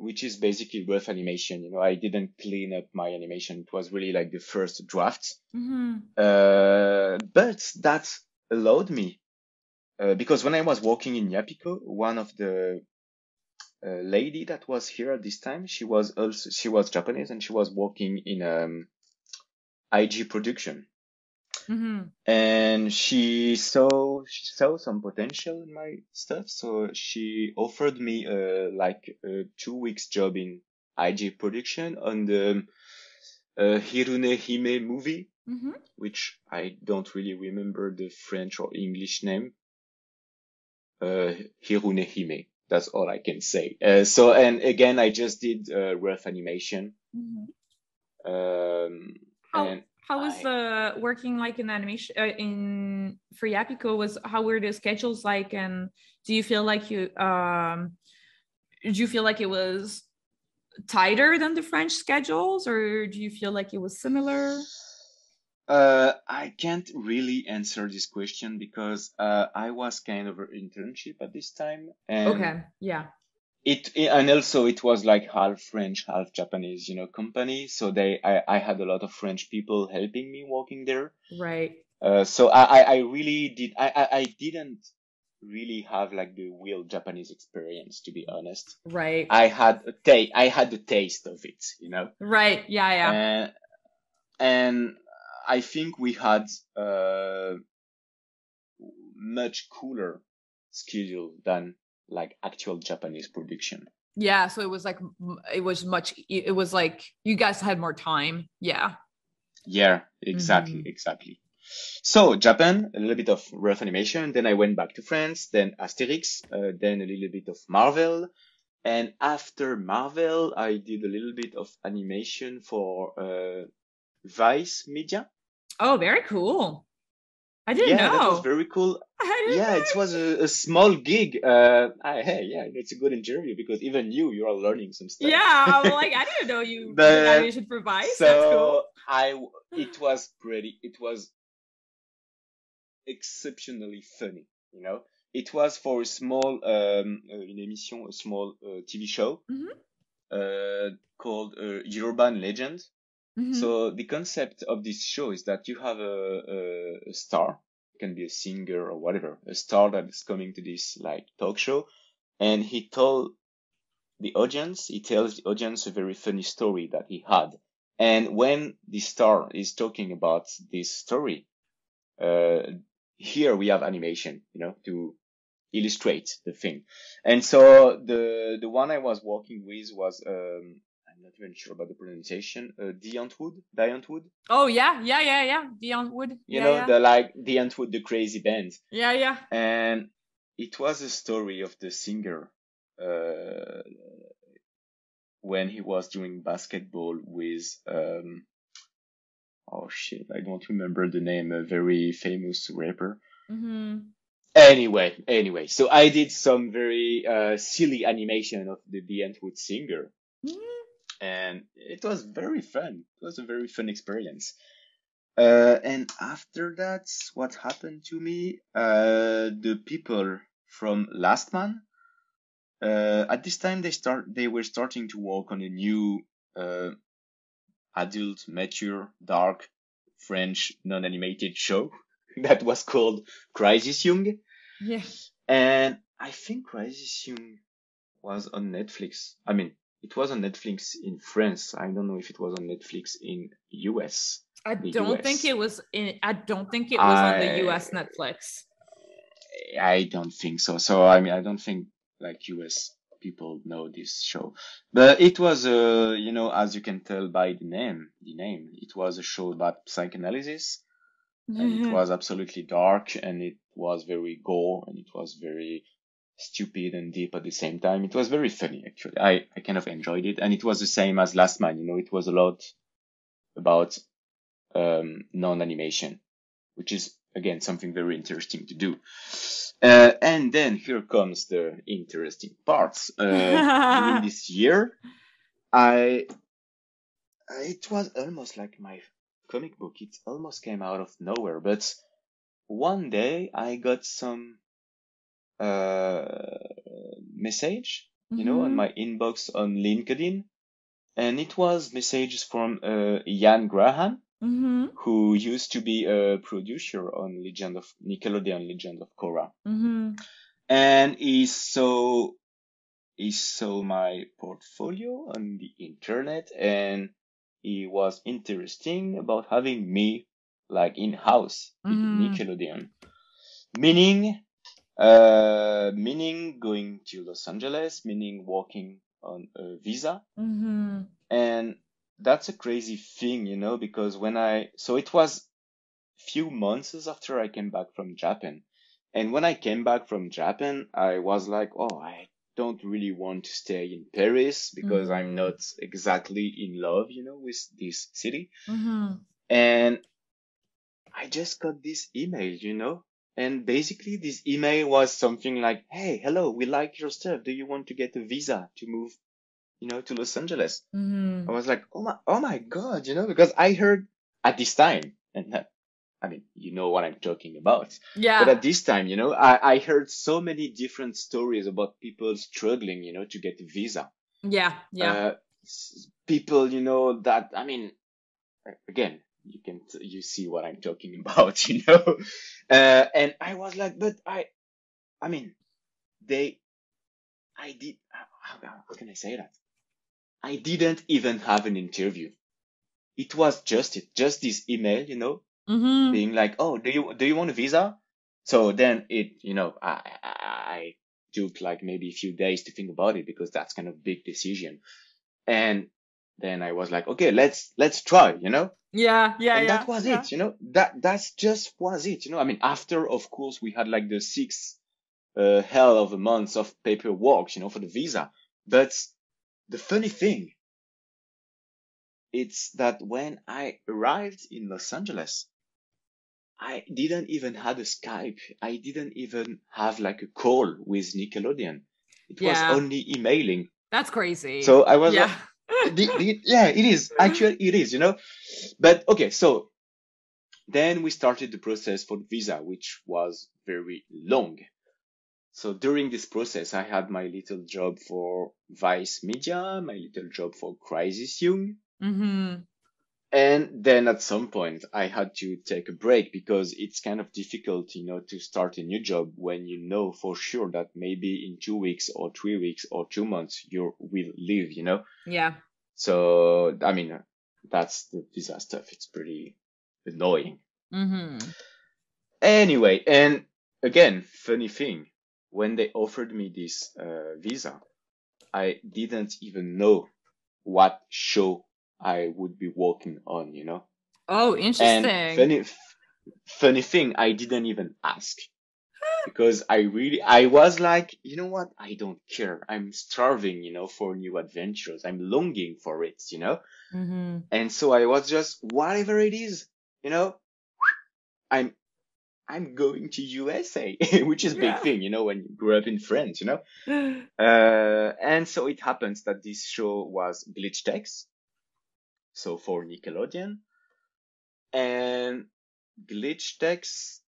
which is basically rough animation. I didn't clean up my animation. It was really like the first draft. But that allowed me, because when I was working in Yapiko, one of the lady that was here at this time, she was Japanese, and she was working in IG production. And she saw some potential in my stuff, so she offered me like a 2 weeks job in IG production on the Hirune Hime movie, which I don't really remember the French or English name. Hirune Hime. That's all I can say. So, and again, I just did rough animation. How was the working like in animation for Yapiko? How were the schedules like, and do you feel like it was tighter than the French schedules, or do you feel like it was similar? I can't really answer this question because I was kind of an internship at this time. And okay, yeah. And also it was like half French, half Japanese, company. So I had a lot of French people helping me working there. Right. So I really I didn't really have like the real Japanese experience, to be honest. Right. I had the taste of it, Right. Yeah. And I think we had much cooler schedule than like actual Japanese production. Yeah, so it was like you guys had more time. Yeah. Yeah, exactly. So Japan, a little bit of rough animation, then I went back to France, then Asterix, then a little bit of Marvel, and after Marvel I did a little bit of animation for Vice Media. Oh, very cool. I didn't know. That was very cool. It was a small gig. It's a good interview because even you are learning some stuff. Yeah, I'm like, I didn't know you did animation for Vice. So that's cool. It was exceptionally funny, It was for a small, a small TV show called Urban Legend. So the concept of this show is that you have a star, it can be a singer or whatever, a star that is coming to this like talk show, and he tells the audience a very funny story that he had. And when the star is talking about this story, here we have animation, to illustrate the thing. And so the one I was working with was I'm not even sure about the pronunciation. Diant Wood. Oh yeah. Diant Wood. Diant Wood, the crazy band. Yeah. And it was a story of the singer when he was doing basketball with oh shit, I don't remember the name. A very famous rapper. Anyway, so I did some very silly animation of the Diant Wood singer. And it was very fun. It was a very fun experience. And after that, what happened to me? The people from Lastman, at this time they were starting to work on a new adult, mature, dark French non-animated show that was called Crisis Young. Yeah. And I think Crisis Young was on Netflix. I mean, it was on Netflix in France. I don't know if it was on Netflix in US. I don't think it was on the US Netflix. I don't think so. So I mean, I don't think like US people know this show, but it was as you can tell by the name, it was a show about psychoanalysis, and it was absolutely dark, and it was very gore, and it was very stupid and deep at the same time. It was very funny, actually. I kind of enjoyed it, and it was the same as Lastman. It was a lot about non-animation, which is again something very interesting to do. And then here comes the interesting parts. During this year, it was almost like my comic book. It almost came out of nowhere, but one day I got some message on my inbox on LinkedIn. And it was messages from Ian Graham, who used to be a producer on Nickelodeon Legend of Korra. And he saw my portfolio on the internet, and he was interested about having me like in-house in Nickelodeon. Meaning going to Los Angeles, meaning working on a visa. And that's a crazy thing, because so it was few months after I came back from Japan. And when I came back from Japan, I was like, oh, I don't really want to stay in Paris because I'm not exactly in love, with this city. And I just got this email, and basically this email was something like, hey, hello, we like your stuff. Do you want to get a visa to move, to Los Angeles? I was like, oh my God, because I heard at this time, and I mean, you know what I'm talking about. Yeah. But at this time, I heard so many different stories about people struggling, to get a visa. Yeah. Yeah. People, that, I mean, again, you see what I'm talking about, and I was like, but I mean, how can I say that? I didn't even have an interview. It was just this email, being like, oh, do you want a visa? So then I took like maybe a few days to think about it because that's kind of big decision. And then I was like, okay, let's try, Yeah. And that was it, that's just was it, I mean, after, of course, we had like the 6 hell of a months of paperwork, for the visa. But the funny thing, it's that when I arrived in Los Angeles, I didn't even have a Skype. I didn't even have like a call with Nickelodeon. It was only emailing. That's crazy. So I was like, yeah, it is. Actually, it is, But okay, so then we started the process for the visa, which was very long. So during this process, I had my little job for Vice Media, my little job for Crisis Young. And then at some point I had to take a break because it's kind of difficult, to start a new job when you know for sure that maybe in 2 weeks or 3 weeks or 2 months you will leave, Yeah. So, I mean, that's the visa stuff. It's pretty annoying. Anyway, and again, funny thing, when they offered me this visa, I didn't even know what show I would be working on, Oh, interesting. And funny thing, I didn't even ask because I was like, you know what? I don't care. I'm starving, for new adventures. I'm longing for it, And so I was just, whatever it is, I'm going to USA, which is a big thing, when you grew up in France, And so it happens that this show was Glitch Text, so for Nickelodeon, and Glitch Text,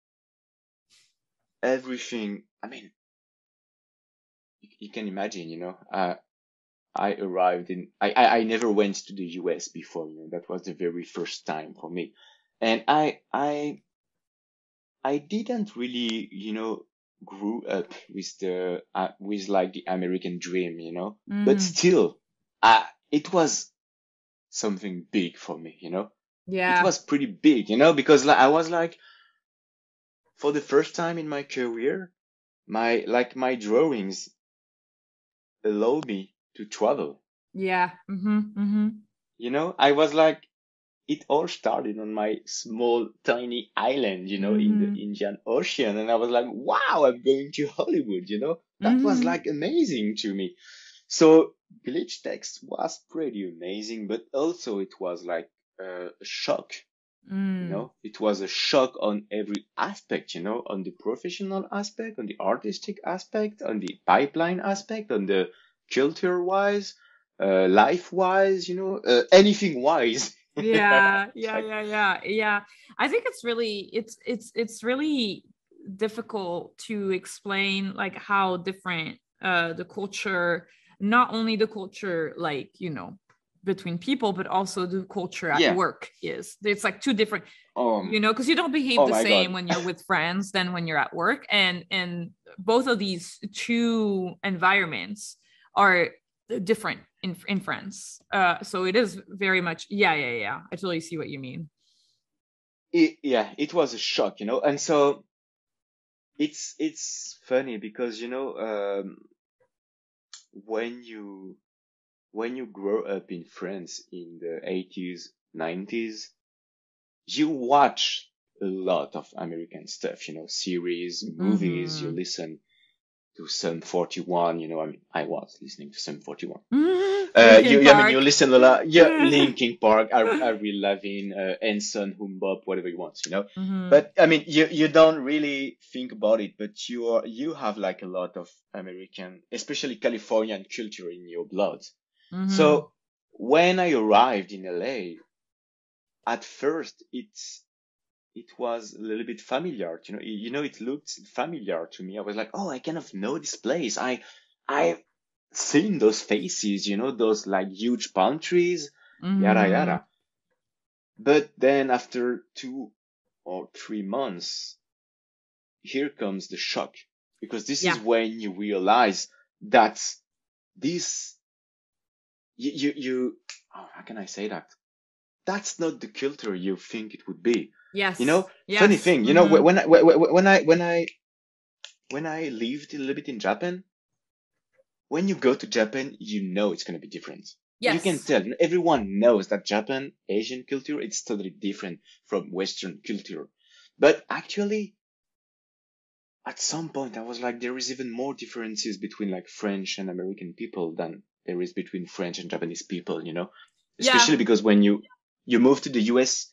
everything. I mean, you can imagine, I arrived I never went to the US before, that was the very first time for me, and I didn't really, grew up with like the American dream, but still, it was something big for me, Yeah. It was pretty big, because I was like, for the first time in my career, my drawings allow me to travel. Yeah. I was like, it all started on my small, tiny island, in the Indian Ocean. And I was like, wow, I'm going to Hollywood, that was like amazing to me. So Glitch Text was pretty amazing, but also it was like a shock. It was a shock on every aspect, on the professional aspect, on the artistic aspect, on the pipeline aspect, on the culture wise, life wise, anything wise. Yeah. I think it's really difficult to explain like how different the culture not only the culture, like, you know, between people, but also the culture at work is. It's like two different, you know, because you don't behave the same when you're with friends than when you're at work. And both of these two environments are different in friends. So it is very much, I totally see what you mean. It was a shock, you know, and so it's funny because, you know, when you grow up in France in the 80s, 90s, you watch a lot of American stuff, you know, series, movies, you listen to Sum 41, you know, I mean, I was listening to Sum 41. You listen a lot, Linkin Park, Avril Lavigne, Ensign, Humbop, whatever you want, you know. But I mean, you don't really think about it, but you have like a lot of American, especially Californian culture in your blood. So when I arrived in LA, at first it was a little bit familiar, you know, it looked familiar to me. I was like, oh, I kind of know this place. I've seen those faces, you know, those like huge palm trees, yada yada. But then after 2 or 3 months, here comes the shock, because this is when you realize that this, how can I say that? That's not the culture you think it would be. Yes. You know, funny thing, you know, when I lived a little bit in Japan, when you go to Japan, you know it's going to be different. Yes. You can tell, you know, everyone knows that Japan, Asian culture, it's totally different from Western culture. But actually, at some point, I was like, there is even more differences between like French and American people than there is between French and Japanese people, you know, especially because when you move to the US,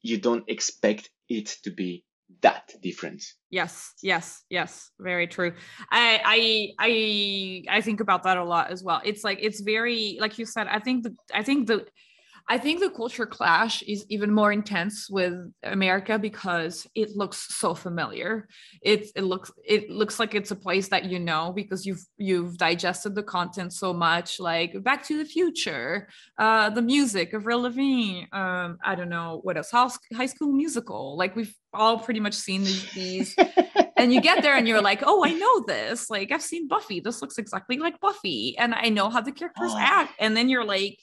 you don't expect it to be that different. Yes. Very true. I think about that a lot as well. It's like, it's very, like you said, I think the culture clash is even more intense with America because it looks so familiar. It looks like it's a place that you know because you've digested the content so much, like Back to the Future, the music of Avril Lavigne, I don't know what else, High School Musical. Like we've all pretty much seen these and you get there and you're like, oh, I know this. Like I've seen Buffy. This looks exactly like Buffy, and I know how the characters act. And then you're like.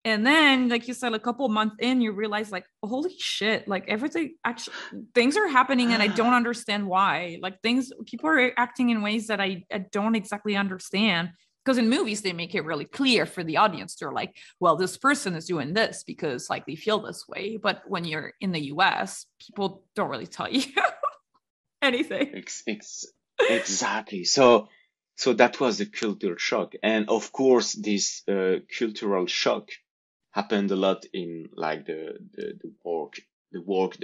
And then, like you said, a couple months in, you realize like, holy shit, like everything actually, things are happening and I don't understand why. Like people are acting in ways that I don't exactly understand. Because in movies, they make it really clear for the audience. They're like, well, this person is doing this because like they feel this way. But when you're in the US, people don't really tell you anything. Exactly. So that was a cultural shock. And of course, this cultural shock happened a lot in like the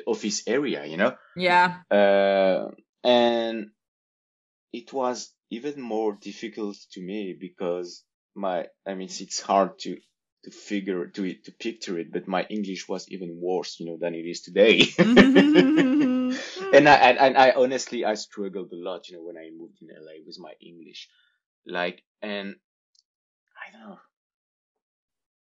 office area, you know? Yeah. And it was even more difficult to me because it's hard to picture it, but my English was even worse, you know, than it is today. And I honestly, I struggled a lot, you know, when I moved in LA with my English, like, and I don't know.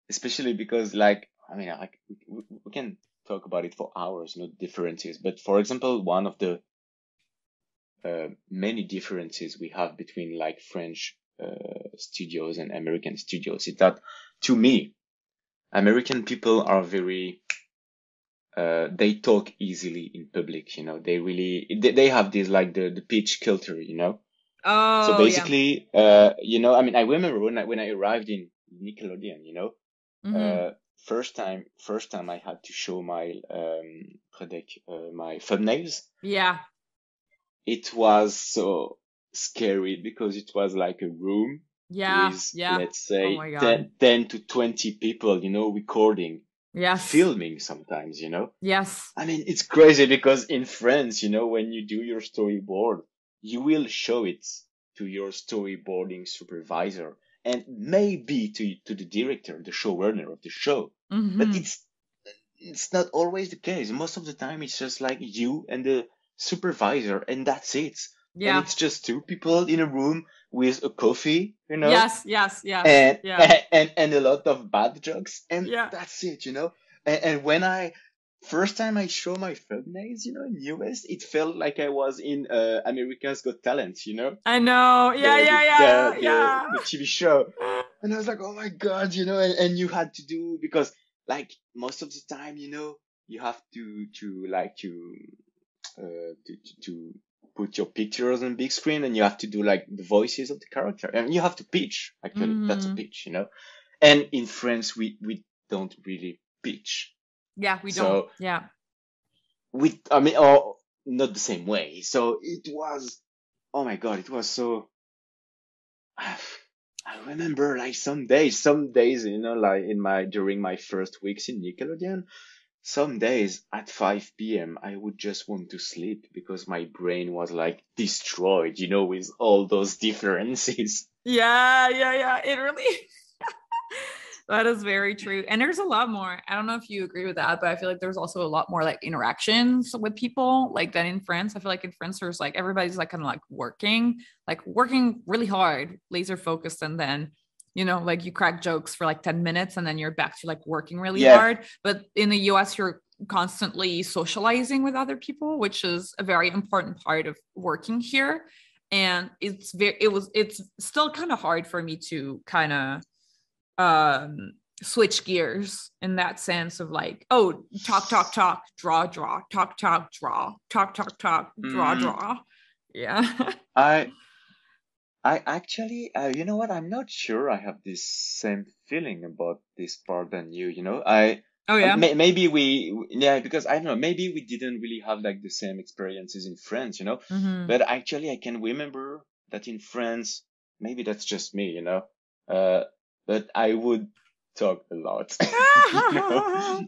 Especially because, like, I mean, like, we can talk about it for hours, you know, differences. But for example, one of the many differences we have between like French studios and American studios is that, to me, American people are very, they talk easily in public, you know, they have this like the pitch culture, you know. Oh, so basically, you know, I mean, I remember when I arrived in Nickelodeon, you know. First time I had to show my my thumbnails. Yeah. It was so scary because it was like a room with, let's say, 10 to 20 people, you know, recording, filming sometimes, you know. Yes. I mean, it's crazy because in France, you know, when you do your storyboard, you will show it to your storyboarding supervisor. And maybe to the director, the showrunner of the show. But it's not always the case. Most of the time, it's just like you and the supervisor, and that's it. Yeah. And it's just two people in a room with a coffee, Yes, yes, yes. Yeah. and a lot of bad jokes, and Yeah. that's it. And when I first time I show my thumbnails, in US, it felt like I was in America's Got Talent, I know. Yeah, yeah, yeah, yeah. the TV show, and I was like, oh my god, and you had to do, because like most of the time, you have to like to put your pictures on big screen, and you have to do like the voices of the character, and you have to pitch, actually. That's a pitch. And in France, we don't really pitch. Yeah, we don't. So Yeah. or not the same way. So it was, oh my god, it was so, I remember like some days, like during my first weeks in Nickelodeon, some days at 5 p.m. I would just want to sleep because my brain was like destroyed, with all those differences. Yeah, yeah, yeah. It really that is very true. And there's a lot more. I don't know if you agree with that, but I feel like there's also a lot more like interactions with people like than in France. I feel like in France there's like everybody's like kind of like working really hard, laser focused, and then like you crack jokes for like 10 minutes and then you're back to like working really hard. But in the US, you're constantly socializing with other people, which is a very important part of working here. And it's still kind of hard for me to kind of switch gears in that sense of like, oh, talk, draw, talk, draw, talk, draw. Yeah. I actually, you know what? I'm not sure I have this same feeling about this part than you. Oh yeah. Maybe because I don't know. Maybe we didn't really have like the same experiences in France, Mm-hmm. But actually, I can remember that in France, maybe that's just me, but I would talk a lot.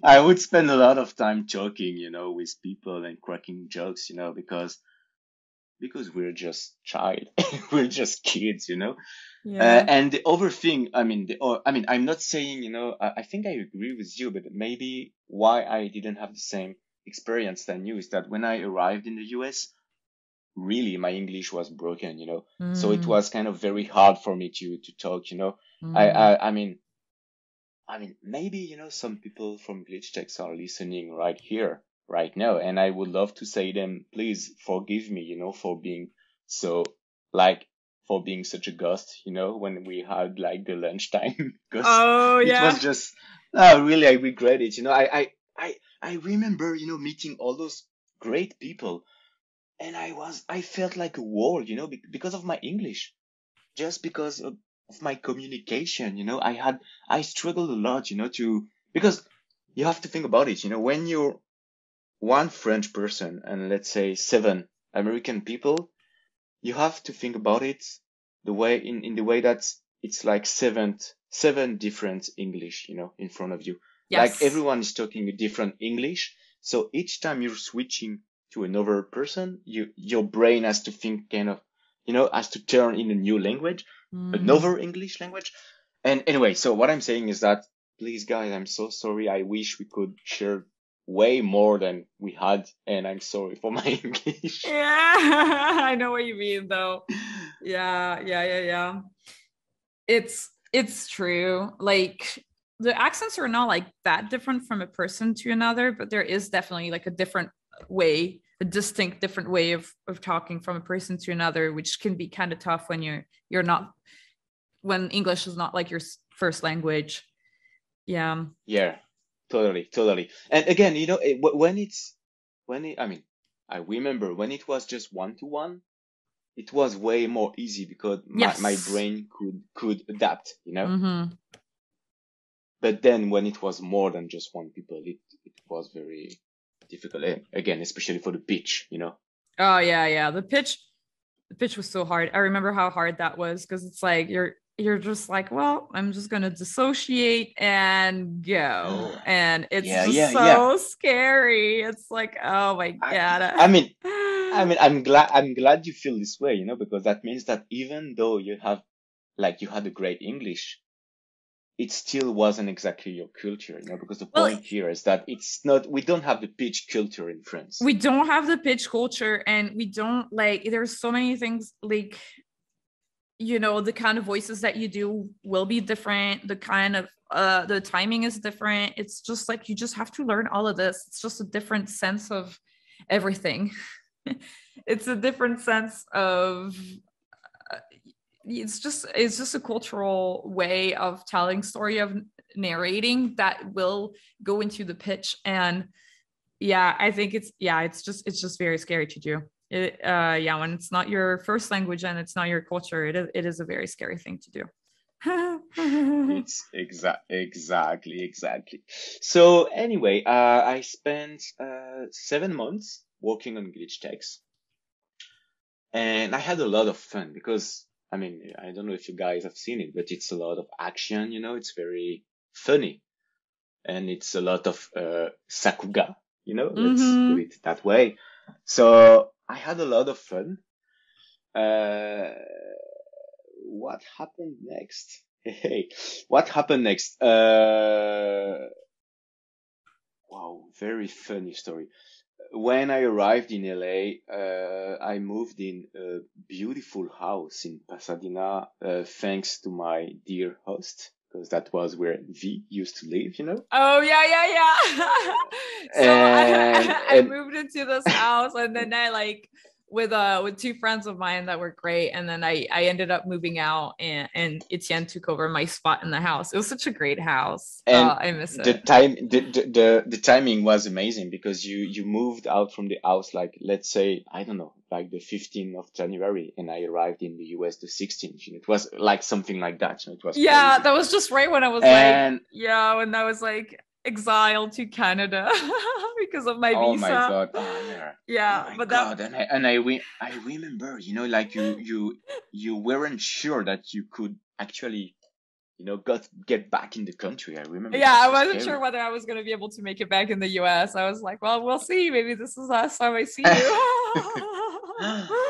I would spend a lot of time talking, with people and cracking jokes, because we're just child, we're just kids, Yeah. And the other thing, I'm not saying, I think I agree with you, but maybe why I didn't have the same experience than you is that when I arrived in the US, really my English was broken, so it was kind of very hard for me to talk, I mean, maybe, some people from Glitch Techs are listening right here, right now, and I would love to say them, please forgive me, for being so, like, for being such a ghost, when we had like the lunchtime, because it was just, really, I regret it. I remember, meeting all those great people, and I felt like a wall, because of my English, just because of my communication, I struggled a lot, because you have to think about it, when you're one French person and let's say 7 American people, you have to think about it the way in the way that it's like seven different English, in front of you. Yes. Like everyone is talking a different English. So each time you're switching to another person, your brain has to think kind of, has to turn in a new language, another English language. And anyway, so what I'm saying is that, please guys, I'm so sorry. I wish we could share way more than we had, and I'm sorry for my English. Yeah, I know what you mean though. Yeah. It's true. Like the accents are not like that different from a person to another, but there is definitely like a distinct different way of talking from a person to another, which can be kind of tough when you're not, when English is not like your first language. Yeah. Yeah, totally. And again, I remember when it was just 1-to-1, it was way more easy because my brain could adapt, But then when it was more than just one people, it was very difficult. Again, especially for the pitch, Oh yeah. The pitch was so hard. I remember how hard that was because it's like you're just like, well, I'm just gonna dissociate and go, and it's so scary. It's like, oh my god. I'm glad you feel this way, because that means that even though you had a great English, it still wasn't exactly your culture, because the point here is that we don't have the pitch culture in France. We don't have the pitch culture, and we don't there's so many things like you know, the kind of voices that you do will be different. The kind of the timing is different. It's just like you just have to learn all of this. It's just a different sense of everything. It's a different sense of it's just a cultural way of telling story, of narrating, that will go into the pitch. And yeah, I think it's just very scary to do it. Yeah, when it's not your first language and it's not your culture, it is a very scary thing to do. It's exactly. So anyway, I spent 7 months working on glitch text, and I had a lot of fun because I mean, I don't know if you guys have seen it, but it's a lot of action. You know, it's very funny, and it's a lot of sakuga. You know, let's put it that way. So I had a lot of fun. What happened next? Hey, what happened next? Wow, very funny story. When I arrived in LA, I moved in a beautiful house in Pasadena, thanks to my dear host, because that was where V used to live, you know? Oh, yeah. So I moved into this house, and then I like with two friends of mine that were great, and then I ended up moving out, and Etienne took over my spot in the house. It was such a great house. And I miss the it. the timing was amazing because you moved out from the house, like, let's say, I don't know, like the 15th of January, and I arrived in the US the 16th. You know, it was like something like that. You know, it was Yeah, crazy. that was just right when I was And when I was like exiled to Canada because of my oh my visa. God, oh yeah, oh Yeah, my but that God, I remember, you know, like you weren't sure that you could actually, you know, get back in the country. I remember it yeah, was I so wasn't sure scary. whether I was going to be able to make it back in the US. I was like, well, we'll see. Maybe this is the last time I see you.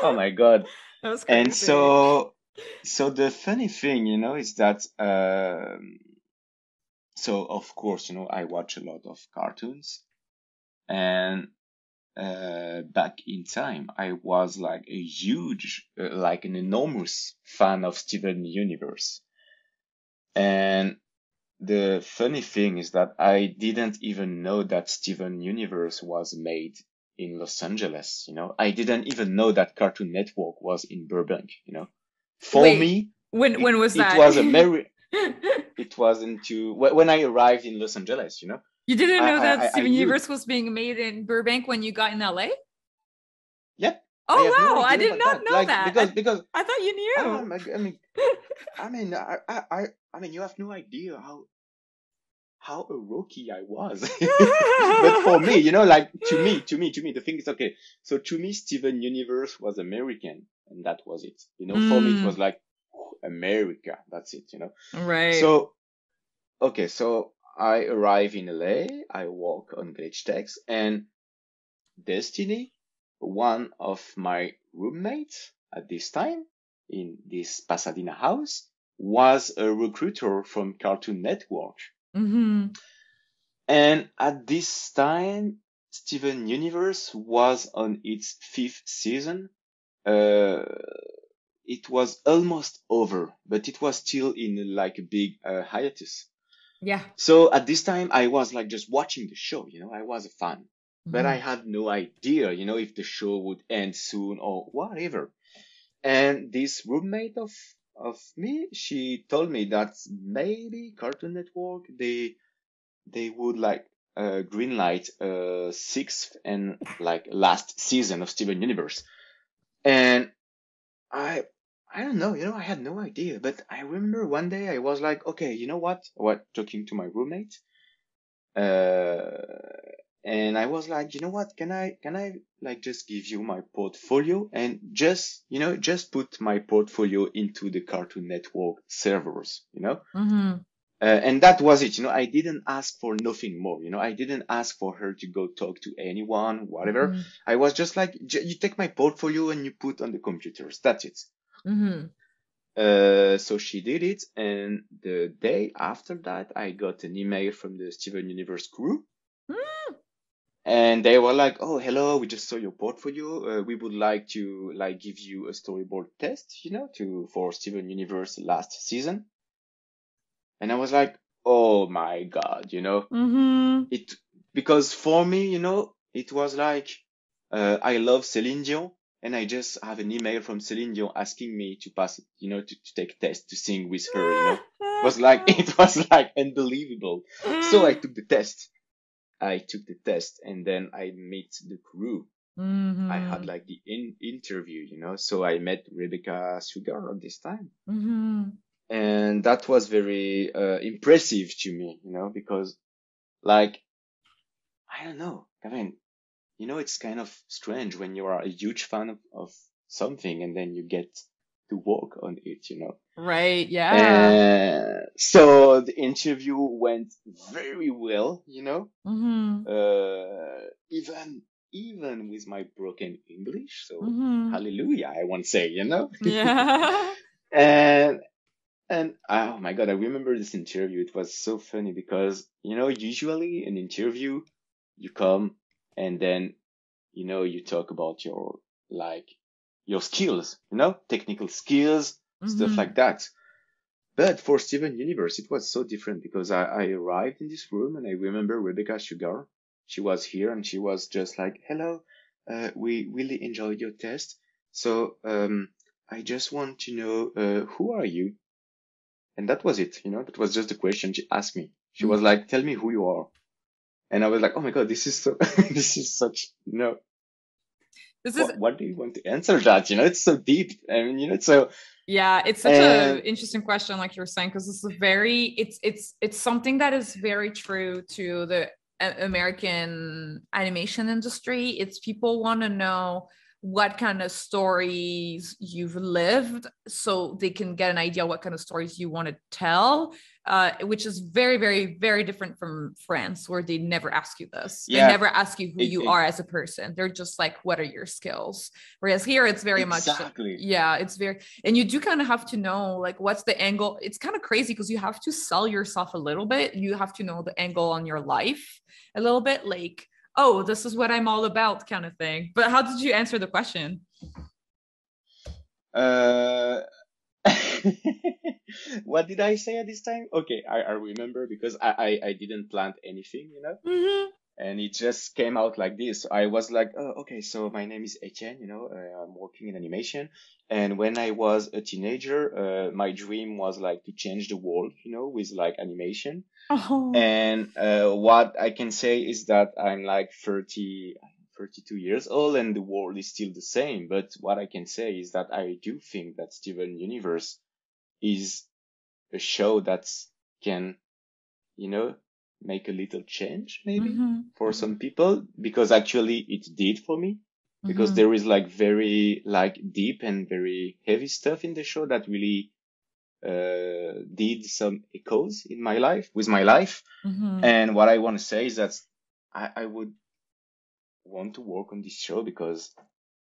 Oh my God. That was And crazy. so the funny thing, you know, is that so of course, you know, I watch a lot of cartoons, and back in time, I was like a huge, like an enormous fan of Steven Universe. And the funny thing is that I didn't even know that Steven Universe was made in Los Angeles. You know, I didn't even know that Cartoon Network was in Burbank. You know, for Wait, me, when was it that? was a merry. It was into when I arrived in Los Angeles. You know, You didn't know that I Steven used. Universe was being made in Burbank when you got in LA? Yep, I have no Oh wow, I idea did about not that. know Like that. because I thought you oh knew. my, I mean, I mean, you have no idea how a rookie I was. But for me, you know, like to me, the thing is, okay. So to me, Steven Universe was American, and that was it. You know, for me, it was Mm, like America. That's it. You know. right. So okay, so I arrive in LA. I walk on Glitch Text, and Destiny, one of my roommates at this time in this Pasadena house, was a recruiter from Cartoon Network. Mm-hmm. And at this time, Steven Universe was on its fifth season. Uh, it was almost over, but it was still in like a big hiatus. Yeah. So at this time, I was like just watching the show, you know, I was a fan, but I Mm-hmm. had no idea, you know, if the show would end soon or whatever. And this roommate of me, she told me that maybe Cartoon Network, they would like greenlight sixth and like last season of Steven Universe. And I I don't know, you know, I had no idea. But I remember one day I was like, okay, you know what, talking to my roommate, uh and I was like, you know what, can I like just give you my portfolio and just, you know, just put my portfolio into the Cartoon Network servers, you know. Mm-hmm. And that was it. You know, I didn't ask for nothing more. You know, I didn't ask for her to go talk to anyone, whatever. Mm-hmm. I was just like, you take my portfolio and you put on the computers. That's it. Mm-hmm. So she did it. And the day after that, I got an email from the Steven Universe crew. And they were like, "Oh, hello, we just saw your portfolio. We would like to like give you a storyboard test, for Steven Universe last season." And I was like, "Oh my God, it because for me, it was like I love Celine Dion, and I just have an email from Celine Dion asking me to pass, to take a test to sing with her, it was like unbelievable. So I took the test. And then I meet the crew. I had like the interview, so I met Rebecca Sugar at this time. And that was very impressive to me, because like, I don't know. I mean, it's kind of strange when you are a huge fan of something and then you get to work on it, Right. Yeah. And so the interview went very well, even with my broken English. So hallelujah, I won't say, Yeah. And oh my God, I remember this interview. It was so funny because, usually an interview, you come and then, you talk about your skills, technical skills, stuff like that. But for Steven Universe, it was so different because I arrived in this room and I remember Rebecca Sugar. She was here and she was just like, "Hello, we really enjoyed your test. So, I just want to know, who are you?" And that was it, that was just the question she asked me. She was like, "Tell me who you are." And I was like, "Oh my God, this is so, this is such, what do you want to answer that? It's so deep. I mean, it's so, yeah, it's such a interesting question, like you were saying, because it's something that is very true to the American animation industry. It's people want to know what kind of stories you've lived so they can get an idea what kind of stories you want to tell, which is very, very, very different from France, where they never ask you this. They never ask you who you are as a person. They're just like, what are your skills? Whereas here it's very much, it's very, and you do kind of have to know like what's the angle. It's kind of crazy because you have to sell yourself a little bit. You have to know the angle on your life a little bit, like, oh, this is what I'm all about kind of thing. But how did you answer the question? What did I say at this time? Okay, I remember because I didn't plan anything, and it just came out like this. I was like, "Oh, okay, so my name is Etienne, I'm working in animation. And when I was a teenager, my dream was like to change the world, with like animation." Oh. And what I can say is that I'm like 32 years old and the world is still the same. But what I can say is that I do think that Steven Universe is a show that can, make a little change maybe for some people, because actually it did for me, because there is like very like deep and very heavy stuff in the show that really did some echoes in my life with my life. And what I want to say is that I would want to work on this show because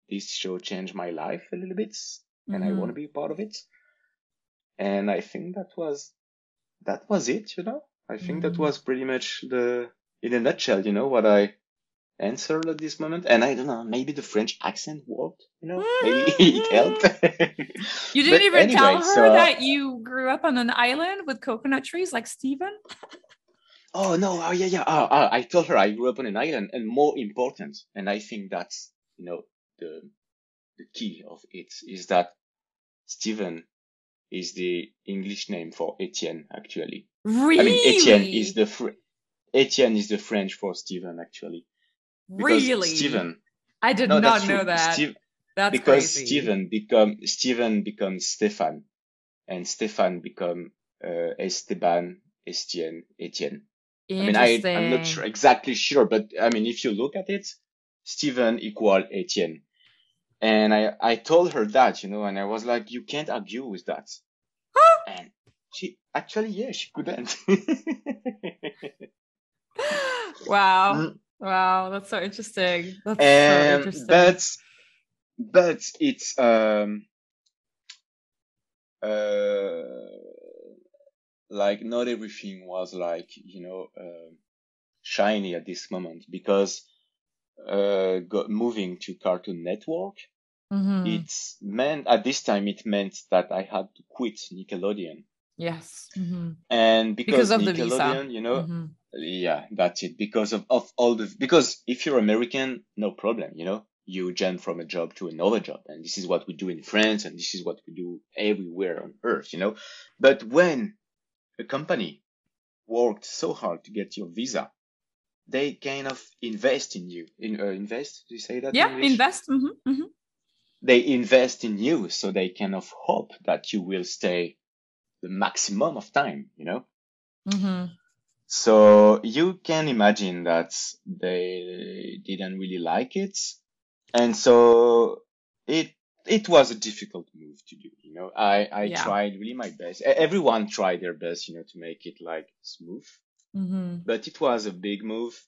this show changed my life a little bit and I want to be part of it. And I think that was it, I think that was pretty much in a nutshell, what I answered at this moment. And I don't know, maybe the French accent worked, maybe it helped. You didn't even tell her that you grew up on an island with coconut trees like Steven? Oh, no. Oh, yeah. I told her I grew up on an island, and more important, and I think that's, the key of it is that Steven is the English name for Etienne, actually. Really? I mean, Etienne is the French for Steven, actually. Because really? Steven. I did not know that. That's because crazy. Steven becomes Stefan, and Stefan become Esteban, Estienne, Etienne. I mean, I'm not exactly sure, but I mean, if you look at it, Steven equal Etienne. And I told her that, and I was like, you can't argue with that. And she actually, she couldn't. Wow. Wow. That's so interesting. That's so interesting. But it's, like not everything was like, shiny at this moment, because moving to Cartoon Network, at this time it meant that I had to quit Nickelodeon. Yes. And because of Nickelodeon, the visa. Yeah, that's it. Because of all because if you're American, no problem, you jump from a job to another job. And this is what we do in France, and this is what we do everywhere on earth, But when a company worked so hard to get your visa, they kind of invest in you. Invest? Do you say that in English? Invest. They invest in you, so they kind of hope that you will stay the maximum of time, So you can imagine that they didn't really like it. And so it was a difficult move to do, I tried really my best. Everyone tried their best, to make it like smooth. But it was a big move.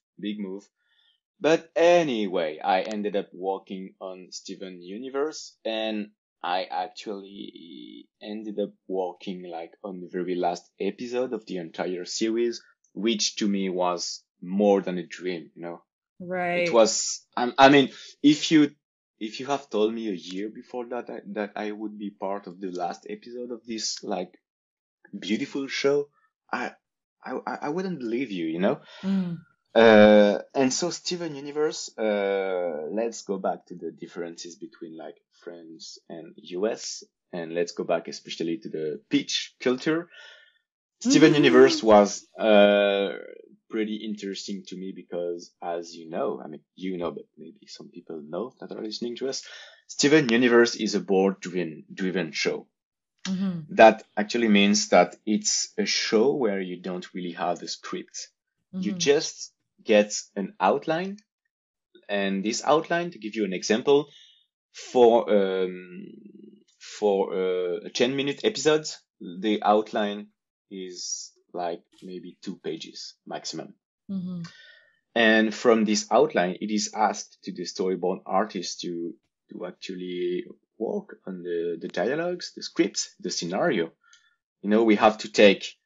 But anyway, I ended up working on Steven Universe, and I actually ended up working like on the very last episode of the entire series, which to me was more than a dream, Right. It was, I mean, if you have told me a year before that I would be part of the last episode of this like beautiful show, I wouldn't believe you, And so Steven Universe, let's go back to the differences between like France and US, and let's go back especially to the pitch culture. Steven Universe was pretty interesting to me because, as you know, but maybe some people know that are listening to us, Steven Universe is a board-driven show. That actually means that it's a show where you don't really have a script. You just get an outline, and this outline, to give you an example, for a 10-minute episode, the outline is like maybe 2 pages maximum. And from this outline, it is asked to the storyboard artist to actually work on the dialogues, the scripts, the scenario. We have to take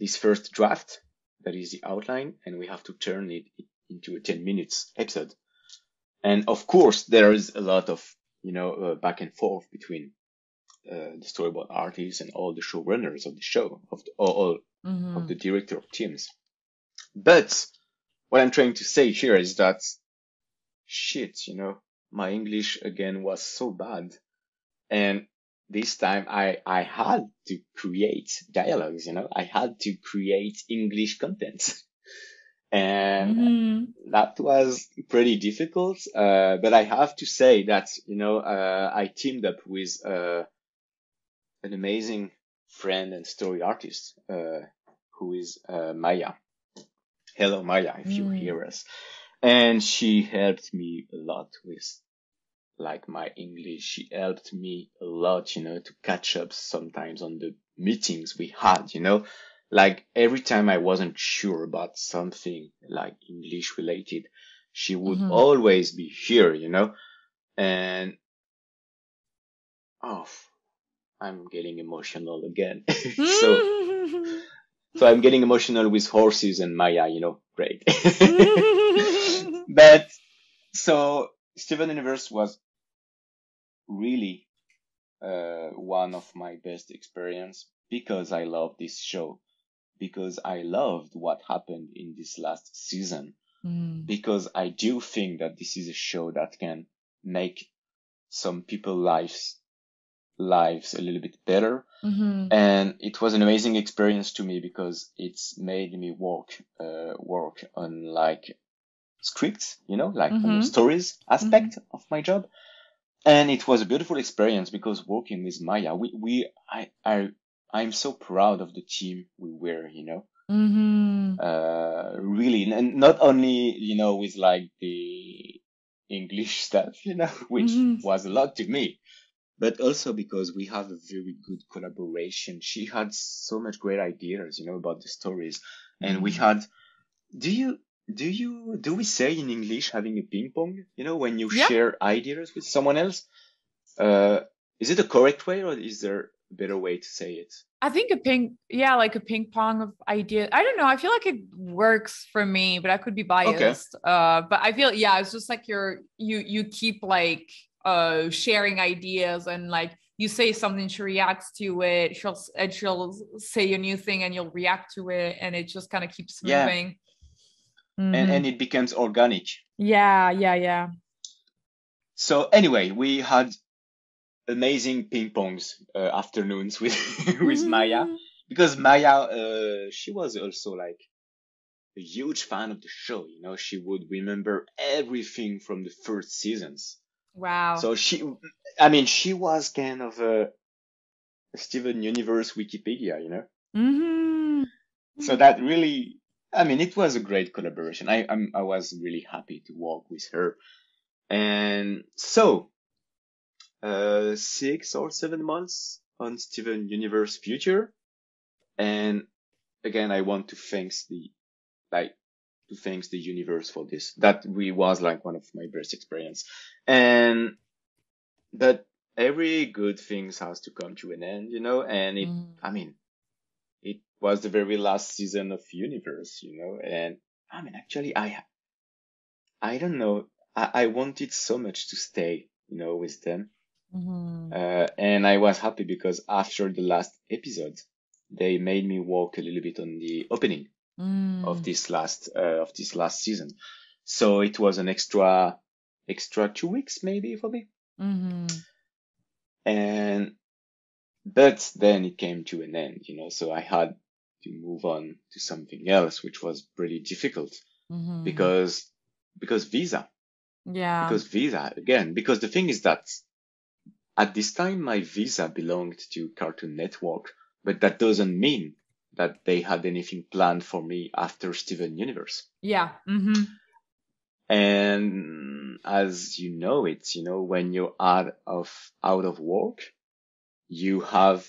this first draft, that is the outline, and we have to turn it into a 10 minutes episode. And of course, there is a lot of, back and forth between the storyboard artists and all the showrunners of the show, of the director of teams. But what I'm trying to say here is that my English again was so bad. And this time I had to create dialogues, I had to create English content. And that was pretty difficult. But I have to say that, I teamed up with an amazing friend and story artist, who is Maya. Hello, Maya, if you hear us. And she helped me a lot with like my English. She helped me a lot, to catch up sometimes on the meetings we had, like every time I wasn't sure about something like English related, she would always be here, and I'm getting emotional again. So I'm getting emotional with horses and Maya, great. But so Steven Universe was really one of my best experience because I love this show, because I loved what happened in this last season, because I do think that this is a show that can make some people's lives a little bit better. And it was an amazing experience to me because it's made me work on like scripts, like on the stories aspect of my job. And it was a beautiful experience because working with Maya, I'm so proud of the team we were, really, and not only, with like the English stuff, which was a lot to me, but also because we have a very good collaboration. She had so much great ideas, about the stories. And we had, do we say in English having a ping pong, when you share ideas with someone else? Is it a correct way or is there better way to say it. I think like a ping pong of ideas. I don't know. I feel like it works for me, but I could be biased. Okay. But I feel, it's just like you keep like sharing ideas, and like you say something, she reacts to it. She'll say a new thing and you'll react to it, and it just kind of keeps moving. Mm-hmm. And it becomes organic. Yeah. So anyway, we had amazing ping pongs afternoons with with Maya, because Maya she was also like a huge fan of the show. She would remember everything from the first seasons. Wow. So she was kind of a Steven Universe Wikipedia, Mm-hmm. So that really, it was a great collaboration. I was really happy to work with her. And so 6 or 7 months on Steven Universe Future, and again I want to thank the universe for this. That really was like one of my best experience. But every good thing has to come to an end, and it was the very last season of Universe, and actually I don't know, I wanted so much to stay, with them. Mm-hmm. And I was happy because after the last episode, they made me work a little bit on the opening of this last season. So it was an extra 2 weeks maybe for me. Mm-hmm. But then it came to an end, so I had to move on to something else, which was pretty difficult because visa. Yeah. Because visa, again, because the thing is that at this time my visa belonged to Cartoon Network, but that doesn't mean that they had anything planned for me after Steven Universe. Yeah. Mm-hmm. And as you know, when you're out of work, you have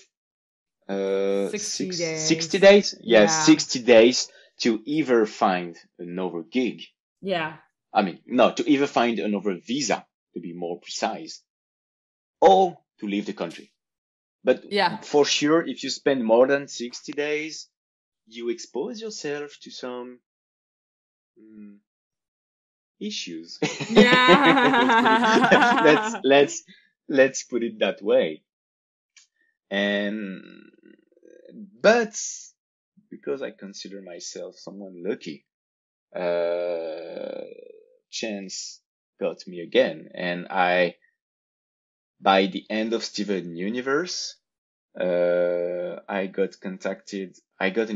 60 days. Yeah, 60 days to either find another gig. Yeah. No, to either find another visa, to be more precise, or to leave the country. But for sure, if you spend more than 60 days, you expose yourself to some issues. Yeah. let's put it that way. But because I consider myself someone lucky, chance got me again, and by the end of Steven Universe, I got an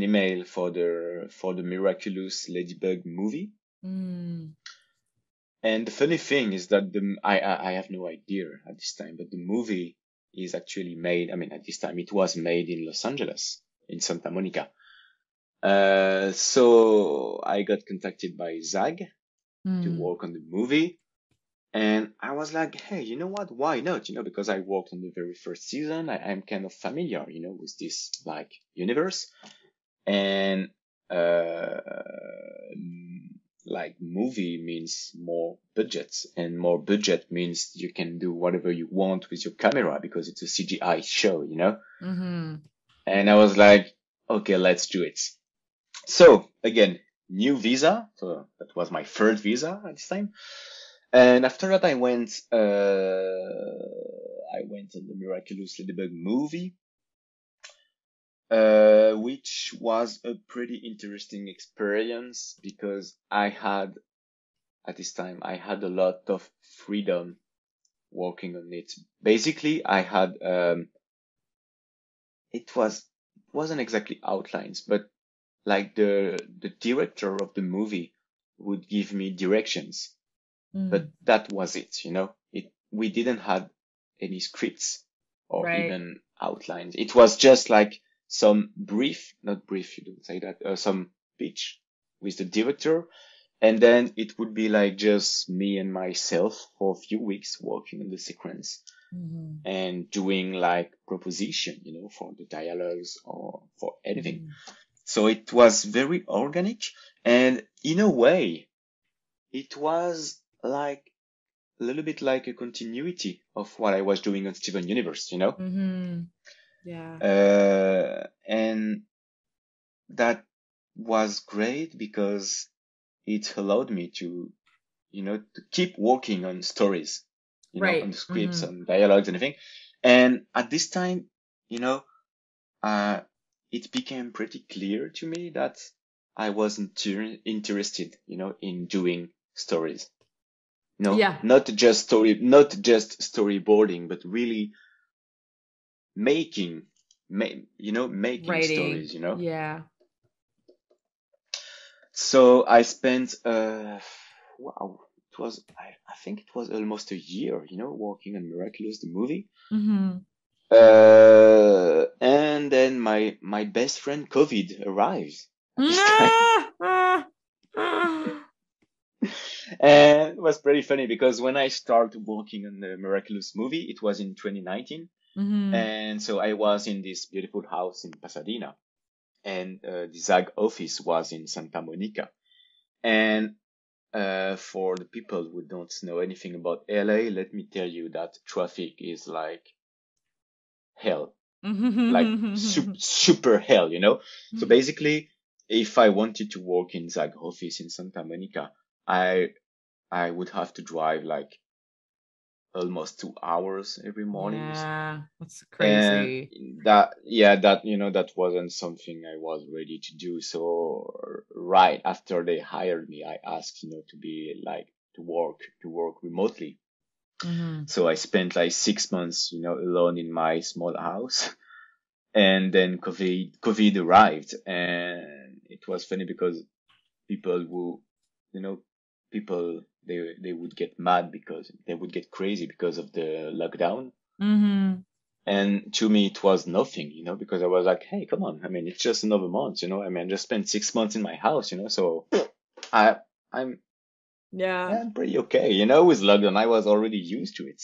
email for the Miraculous Ladybug movie. And the funny thing is that I have no idea at this time, but the movie is actually made, at this time it was made in Los Angeles, in Santa Monica. So I got contacted by ZAG to work on the movie. And I was like, hey, you know what? Why not? Because I worked on the very first season. I'm kind of familiar, with this like universe. And like movie means more budgets, and more budget means you can do whatever you want with your camera because it's a CGI show, And I was like, okay, let's do it. So again, new visa. So that was my third visa at this time. And after that, I went on the Miraculous Ladybug movie, which was a pretty interesting experience because at this time, I had a lot of freedom working on it. Basically, I had, it wasn't exactly outlines, but like the director of the movie would give me directions. But that was it, we didn't have any scripts or even outlines. It was just like some not brief, you don't say that, some pitch with the director. And then it would be like just me and myself for a few weeks working on the sequence and doing like proposition, for the dialogues or for editing. So it was very organic, and in a way, it was like a little bit like a continuity of what I was doing on Steven Universe, Yeah. And that was great because it allowed me to, to keep working on stories, on Right. the scripts, on dialogues and everything. And at this time, you know, uh, it became pretty clear to me that I wasn't interested, in doing stories. Yeah. Not just storyboarding, but really making, making Writing. stories, Yeah. So I spent, wow, I think it was almost a year, working on Miraculous, the movie. Mm-hmm. And then my best friend COVID arrives at this time. And it was pretty funny because when I started working on the Miraculous movie, it was in 2019. Mm-hmm. And so I was in this beautiful house in Pasadena, and the ZAG office was in Santa Monica. And for the people who don't know anything about LA, let me tell you that traffic is like hell, like super hell, So basically, if I wanted to work in ZAG office in Santa Monica, I I would have to drive like almost 2 hours every mornings. Yeah, that's And crazy. that wasn't something I was ready to do. So right after they hired me, I asked, to be like to work remotely. Mm-hmm. So I spent like 6 months, alone in my small house. And then COVID arrived, and it was funny because people who, you know, people they would get mad because they would get crazy because of the lockdown. Mm-hmm. And to me, it was nothing, because I was like, hey, come on. I mean, it's just another month, I mean, I just spent 6 months in my house, so I, I'm, Yeah. yeah, I'm pretty okay, with lockdown. I was already used to it.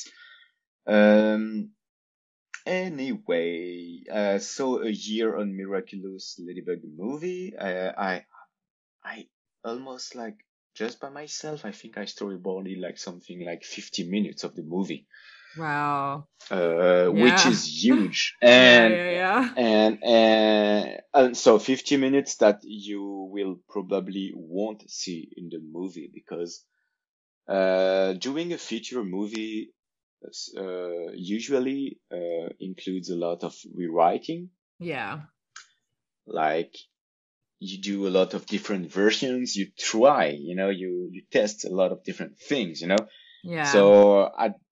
Um, anyway, so a year on Miraculous Ladybug the movie, I almost like just by myself, I think I storyboarded like something like 50 minutes of the movie. Wow. Which Yeah. is huge. Yeah, And yeah, yeah. so 50 minutes that you will probably won't see in the movie because doing a feature movie usually includes a lot of rewriting. Yeah. Like you do a lot of different versions, you try, you test a lot of different things, Yeah. So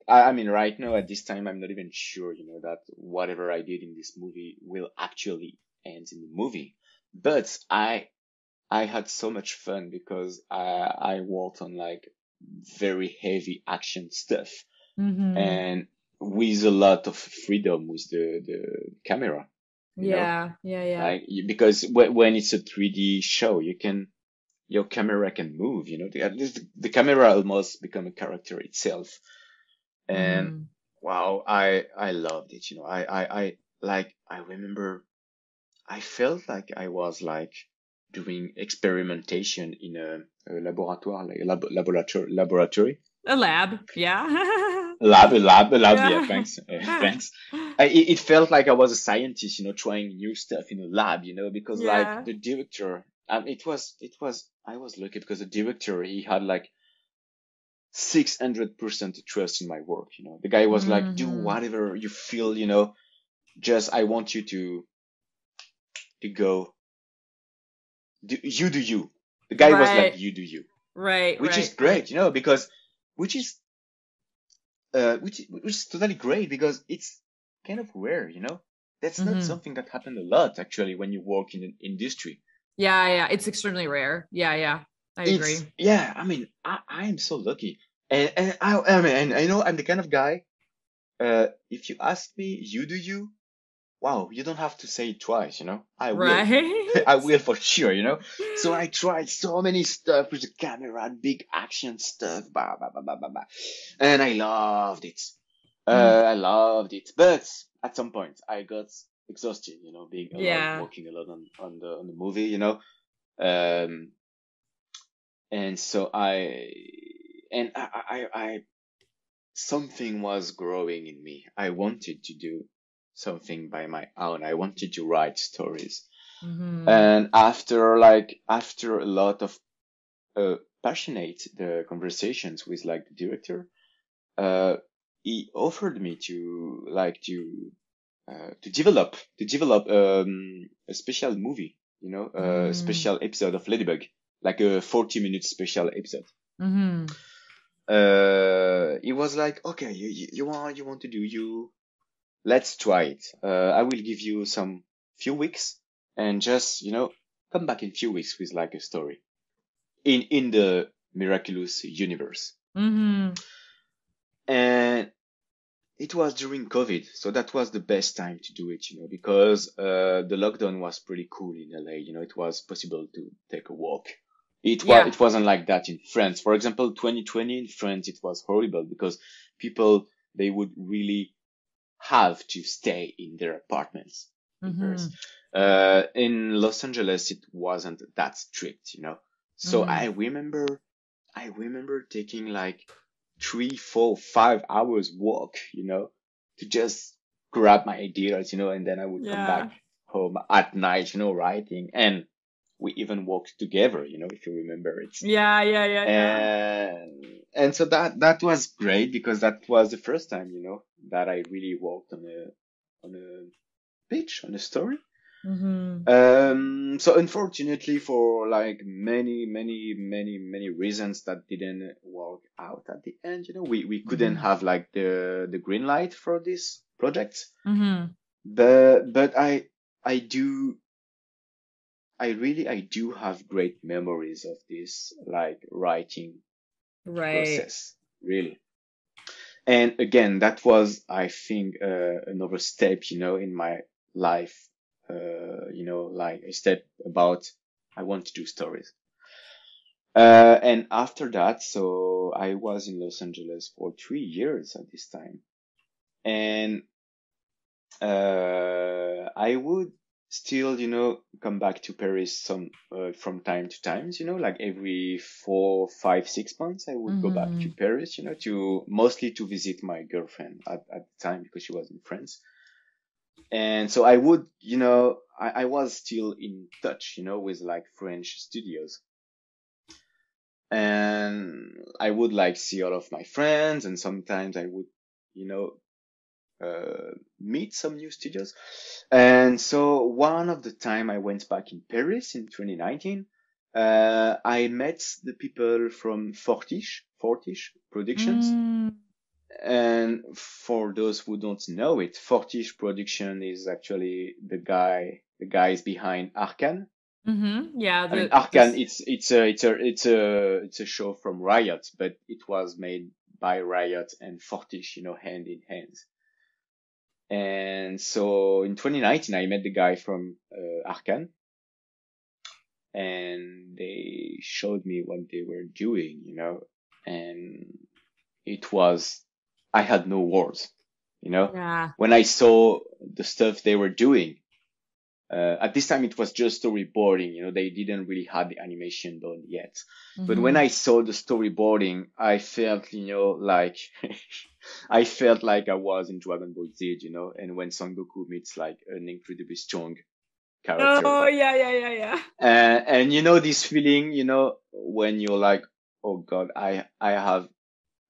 I mean, right now at this time, I'm not even sure, that whatever I did in this movie will actually end in the movie. But I had so much fun because I worked on like very heavy action stuff Mm-hmm. and with a lot of freedom with the camera, you know, Yeah. Yeah, yeah. like because when it's a 3D show, your camera can move, at least the camera almost become a character itself. And Mm-hmm. wow, I loved it. I remember I felt like I was like doing experimentation in a laboratoire, like a laboratory. A lab. Yeah. A lab. Yeah, Yeah. thanks, thanks. It felt like I was a scientist, trying new stuff in a lab, because like Yeah. the director, I was lucky because the director, he had like 600% trust in my work. The guy was like, do Mm-hmm. whatever you feel, just I want you to go, do you. The guy was like, Right. you do you, Right. which is Right. Right. great, because which is which is totally great because it's kind of rare, That's not Mm-hmm. something that happened a lot actually when you work in an industry. Yeah, yeah. It's extremely rare. Yeah, yeah. I It's agree. yeah, I mean, I am so lucky, and I mean, and I know I'm the kind of guy. If you ask me, you do you, wow, you don't have to say it twice, I will. Right. I will for sure, So I tried so many stuff with the camera, big action stuff, blah, blah, blah, blah, blah, blah. And I loved it. Mm. I loved it. But at some point I got exhausted, being alone, Yeah. working alone on the movie, Um, and so something was growing in me. I wanted to do something by my own. I wanted to write stories. And after a lot of passionate the conversations with like the director, he offered me to develop a special movie, a special episode of Ladybug, like a 40-minute special episode. He was like, okay, you want to do, let's try it. I will give you some few weeks and just, come back in a few weeks with like a story in the Miraculous universe. And it was during COVID, so that was the best time to do it, because the lockdown was pretty cool in LA. It was possible to take a walk. It wasn't like that in France. For example, 2020 in France, it was horrible because people, they would really have to stay in their apartments. In Los Angeles, it wasn't that strict, So I remember taking like 3, 4, 5 hours walk, to just grab my ideas, and then I would come back home at night, writing. And we even walked together, if you remember it. And so that was great because that was the first time, that I really walked on a pitch, on a story. So unfortunately, for like many reasons, that didn't work out at the end. We couldn't have like the green light for this project. But I do have great memories of this like writing process, really. And again, that was, I think, another step, in my life. Like a step about, I want to do stories. And after that, so I was in Los Angeles for 3 years at this time. And, I would still, come back to Paris from time to time, like every 4, 5, 6 months, I would go back to Paris, mostly to visit my girlfriend at the time because she was in France. And so I would, I was still in touch, with like French studios. And I would like see all of my friends, and sometimes I would, meet some new studios. And so one of the time I went back in Paris in 2019, I met the people from Fortiche Productions. And for those who don't know it, Fortiche Production is actually the guys behind Arcane. I mean, Arcane, it's a show from Riot, but it was made by Riot and Fortiche, hand in hand. And so in 2019, I met the guy from Arcane, and they showed me what they were doing, and I had no words, when I saw the stuff they were doing. At this time, it was just storyboarding, they didn't really have the animation done yet. But when I saw the storyboarding, I felt, like, I felt like I was in Dragon Ball Z, and when Son Goku meets like an incredibly strong character. Oh, yeah. And this feeling, when you're like, oh God, I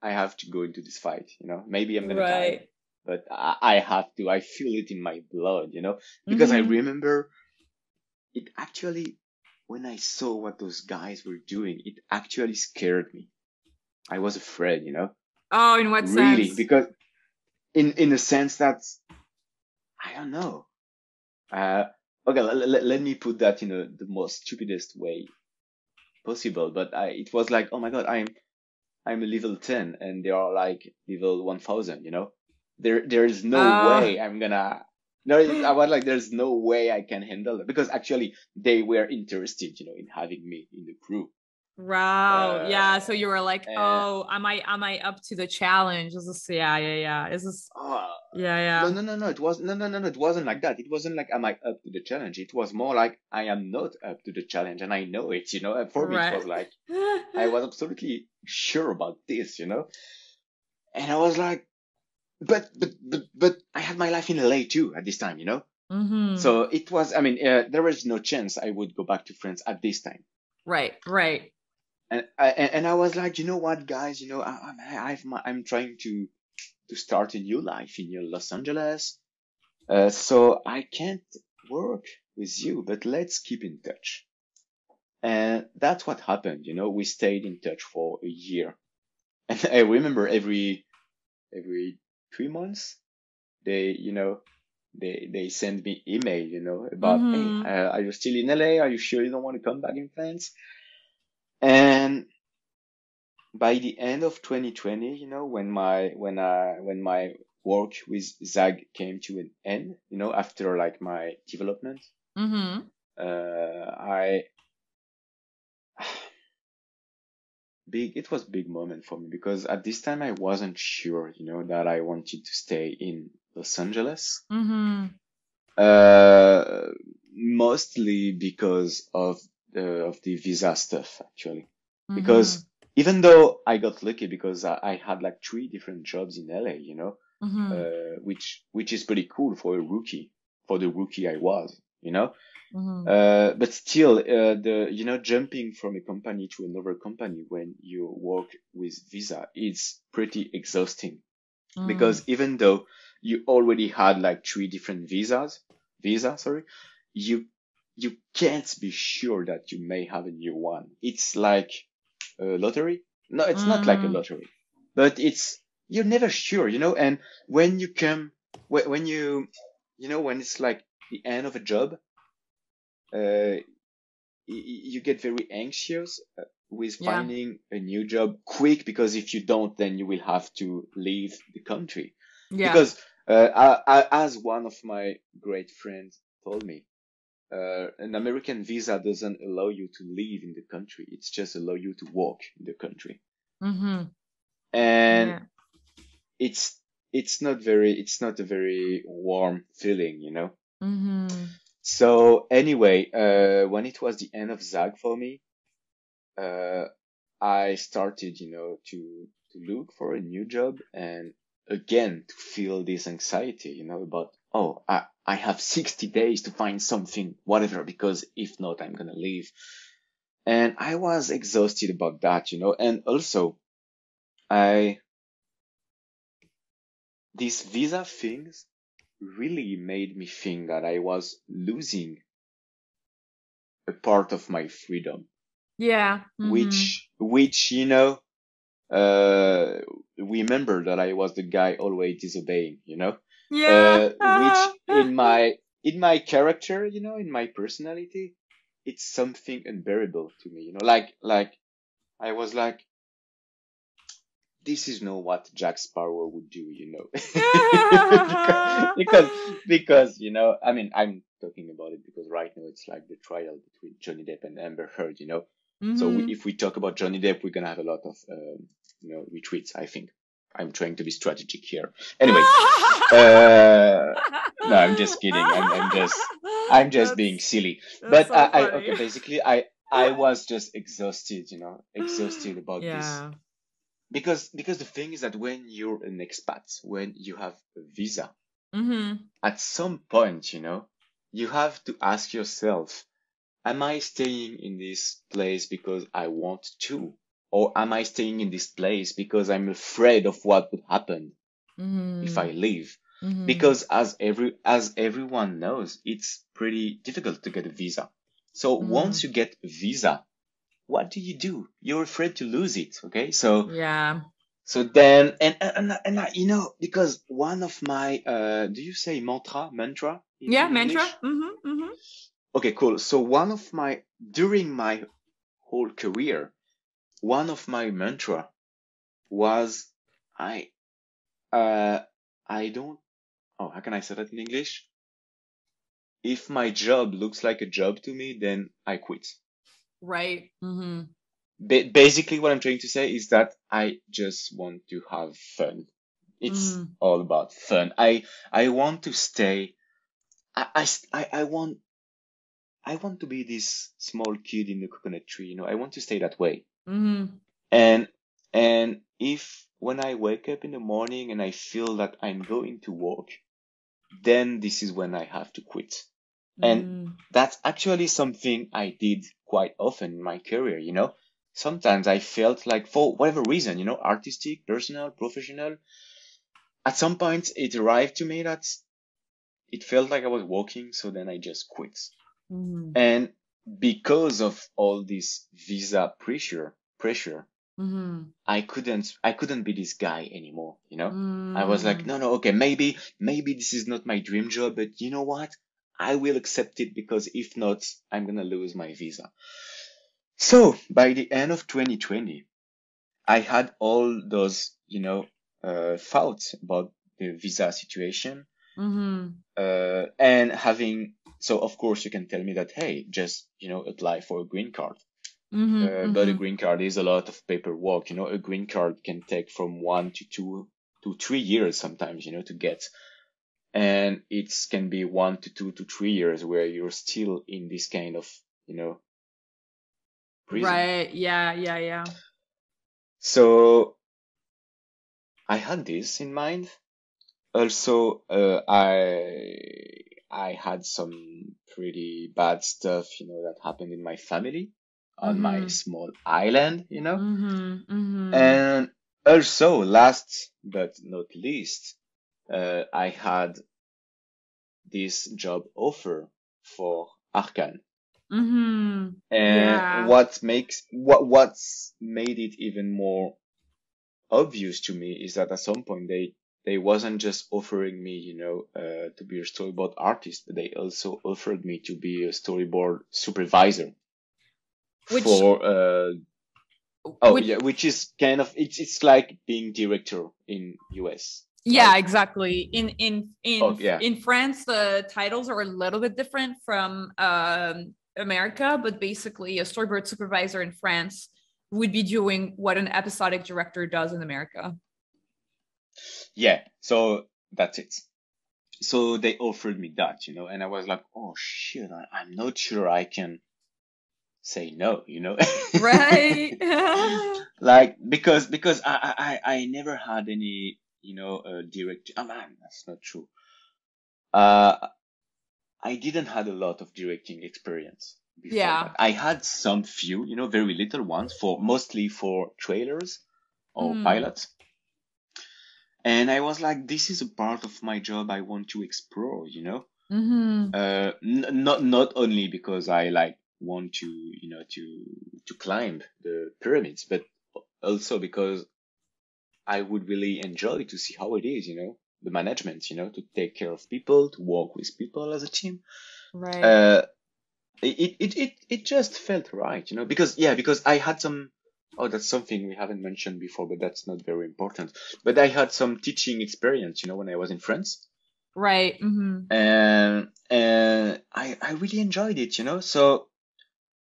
have to go into this fight, maybe I'm gonna die, but I have to. I feel it in my blood, because I remember it actually, when I saw what those guys were doing, it actually scared me. I was afraid, Oh, in what really, sense? because in a sense that, I don't know. Okay, let me put that in the most stupidest way possible, but it was like, oh my God, I'm a level 10 and they are like level 1000, there is no way I'm gonna, I was like, there's no way I can handle it, because actually they were interested, in having me in the crew. Wow. Yeah. So you were like, oh, am I up to the challenge? Is this, yeah. Is this, yeah. No. It was, no. It wasn't like that. It wasn't like, am I up to the challenge? It was more like, I am not up to the challenge and I know it, and for me, it was like, I was absolutely sure about this, and I was like, but I had my life in LA too at this time, you know? Mm-hmm. So it was, I mean, there was no chance I would go back to France at this time. Right. And I was like, you know what, guys, you know, I'm trying to start a new life in Los Angeles. So I can't work with you, but let's keep in touch. And that's what happened. You know, we stayed in touch for a year. And I remember every 3 months, they send me email, you know, about, hey, Mm-hmm. are you still in LA? Are you sure you don't want to come back in France? And by the end of 2020, you know, when my work with Zag came to an end, you know, after like my development, Mm-hmm. I it was a big moment for me because at this time I wasn't sure, you know, that I wanted to stay in Los Angeles. Mm-hmm. Mostly because of the visa stuff, actually. Mm-hmm. Because even though I got lucky because I had like 3 different jobs in LA, you know, Mm-hmm. which is pretty cool for the rookie I was, you know. Mm-hmm. But still, jumping from a company to another company when you work with visa, it's pretty exhausting because even though you already had like 3 different sorry, you can't be sure that you may have a new one. It's like a lottery. No, it's not like a Mm-hmm. lottery, but you're never sure, you know. And when you come, when when it's like the end of a job, uh, you get very anxious with Yeah. finding a new job quick because if you don't, then you will have to leave the country. Yeah. Because as one of my great friends told me, an American visa doesn't allow you to live in the country. It's just allow you to work in the country. Mm-hmm. And Yeah. it's not a very warm feeling, you know. Mm-hmm. So anyway, when it was the end of Zag for me, uh, I started, you know, to look for a new job and again to feel this anxiety, you know, about, oh, I have 60 days to find something, whatever, because if not, I'm gonna leave. And I was exhausted about that, you know, and also I, these visa things really made me think that I was losing a part of my freedom, Yeah. Mm-hmm. which, you know, uh, remember that I was the guy always disobeying, you know, Yeah. which in my character, you know, in my personality, it's something unbearable to me, you know, like I was like, this is not what Jack Sparrow would do, you know, because you know, I mean, I'm talking about it because right now it's like the trial between Johnny Depp and Amber Heard, you know. So Mm-hmm. if we talk about Johnny Depp, we're gonna have a lot of retweets. I think I'm trying to be strategic here. Anyway, no, I'm just kidding. I'm just being That's silly. that's But so okay, funny. basically, I was just exhausted, you know, exhausted about this Yeah. because the thing is that when you're an expat, when you have a visa, Mm-hmm. at some point, you know, you have to ask yourself, am I staying in this place because I want to? Or am I staying in this place because I'm afraid of what would happen if Mm-hmm. I leave? Mm-hmm. Because as everyone knows, it's pretty difficult to get a visa. So Mm-hmm. once you get a visa, what do? You're afraid to lose it, okay? So Yeah. so then, you know, because one of my, do you say mantra Yeah, in mantra. English? Mm-hmm. Mm-hmm. Okay, cool. So during my whole career, one of my mantra was, I, uh, I don't, oh, how can I say that in English? If my job looks like a job to me, then I quit. Right. Mm-hmm. Basically, what I'm trying to say is that I just want to have fun. It's Mm-hmm. all about fun. I want to stay. I want to be this small kid in the coconut tree. You know, I want to stay that way. Mm-hmm. And and if when I wake up in the morning and I feel that I'm going to work, then this is when I have to quit. And that's actually something I did quite often in my career, you know. Sometimes I felt like, for whatever reason, you know, artistic, personal, professional, at some point it arrived to me that it felt like I was working, so then I just quit. And because of all this visa pressure, I couldn't be this guy anymore, you know? I was like, no, okay, maybe this is not my dream job, but you know what? I will accept it, because if not, I'm gonna lose my visa. So by the end of 2020, I had all those, you know, thoughts about the visa situation, and having, so of course you can tell me that, hey, just, you know, apply for a green card. But a green card is a lot of paperwork, you know. A green card can take from 1 to 2 to 3 years sometimes, you know, to get. And it can be 1 to 2 to 3 years where you're still in this kind of, you know, prison. Right. Yeah. So I had this in mind. Also, I had some pretty bad stuff, you know, that happened in my family on my small island, you know. And also, last but not least, I had this job offer for Arcane. And what's made it even more obvious to me is that at some point they wasn't just offering me, you know, to be a storyboard artist, but they also offered me to be a storyboard supervisor. Which is kind of, it's like being director in US. Yeah, right? Exactly. In France, the titles are a little bit different from America, but basically a storyboard supervisor in France would be doing what an episodic director does in America. Yeah, so that's it. So they offered me that, you know, and I was like, oh shit, I'm not sure I can say no, you know. Right. Like, because I never had any, you know, direct, man, that's not true. I didn't had a lot of directing experience before that. I had some few, you know, very little ones, mostly for trailers or pilots. And I was like, this is a part of my job I want to explore, you know. Not only because I like want to, you know, to climb the pyramids, but also because I would really enjoy to see how it is, you know, the management, you know, to take care of people, to work with people as a team. Right. It just felt right, you know, because I had some, that's something we haven't mentioned before, but that's not very important. But I had some teaching experience, you know, when I was in France. Right. And I really enjoyed it, you know, so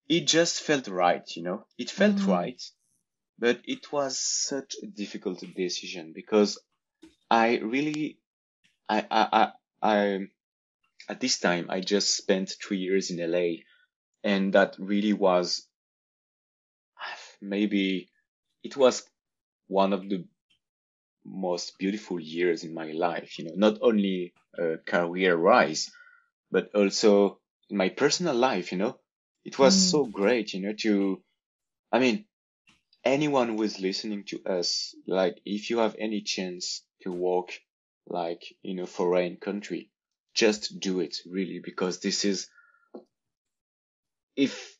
it just felt right, you know, it felt right, but it was such a difficult decision because I really, I at this time, I just spent 3 years in LA, and that really was, maybe it was one of the most beautiful years in my life, you know, not only career wise, but also in my personal life, you know. It was so great, you know, I mean, anyone who is listening to us, like, if you have any chance to work like in a foreign country, just do it, really, because if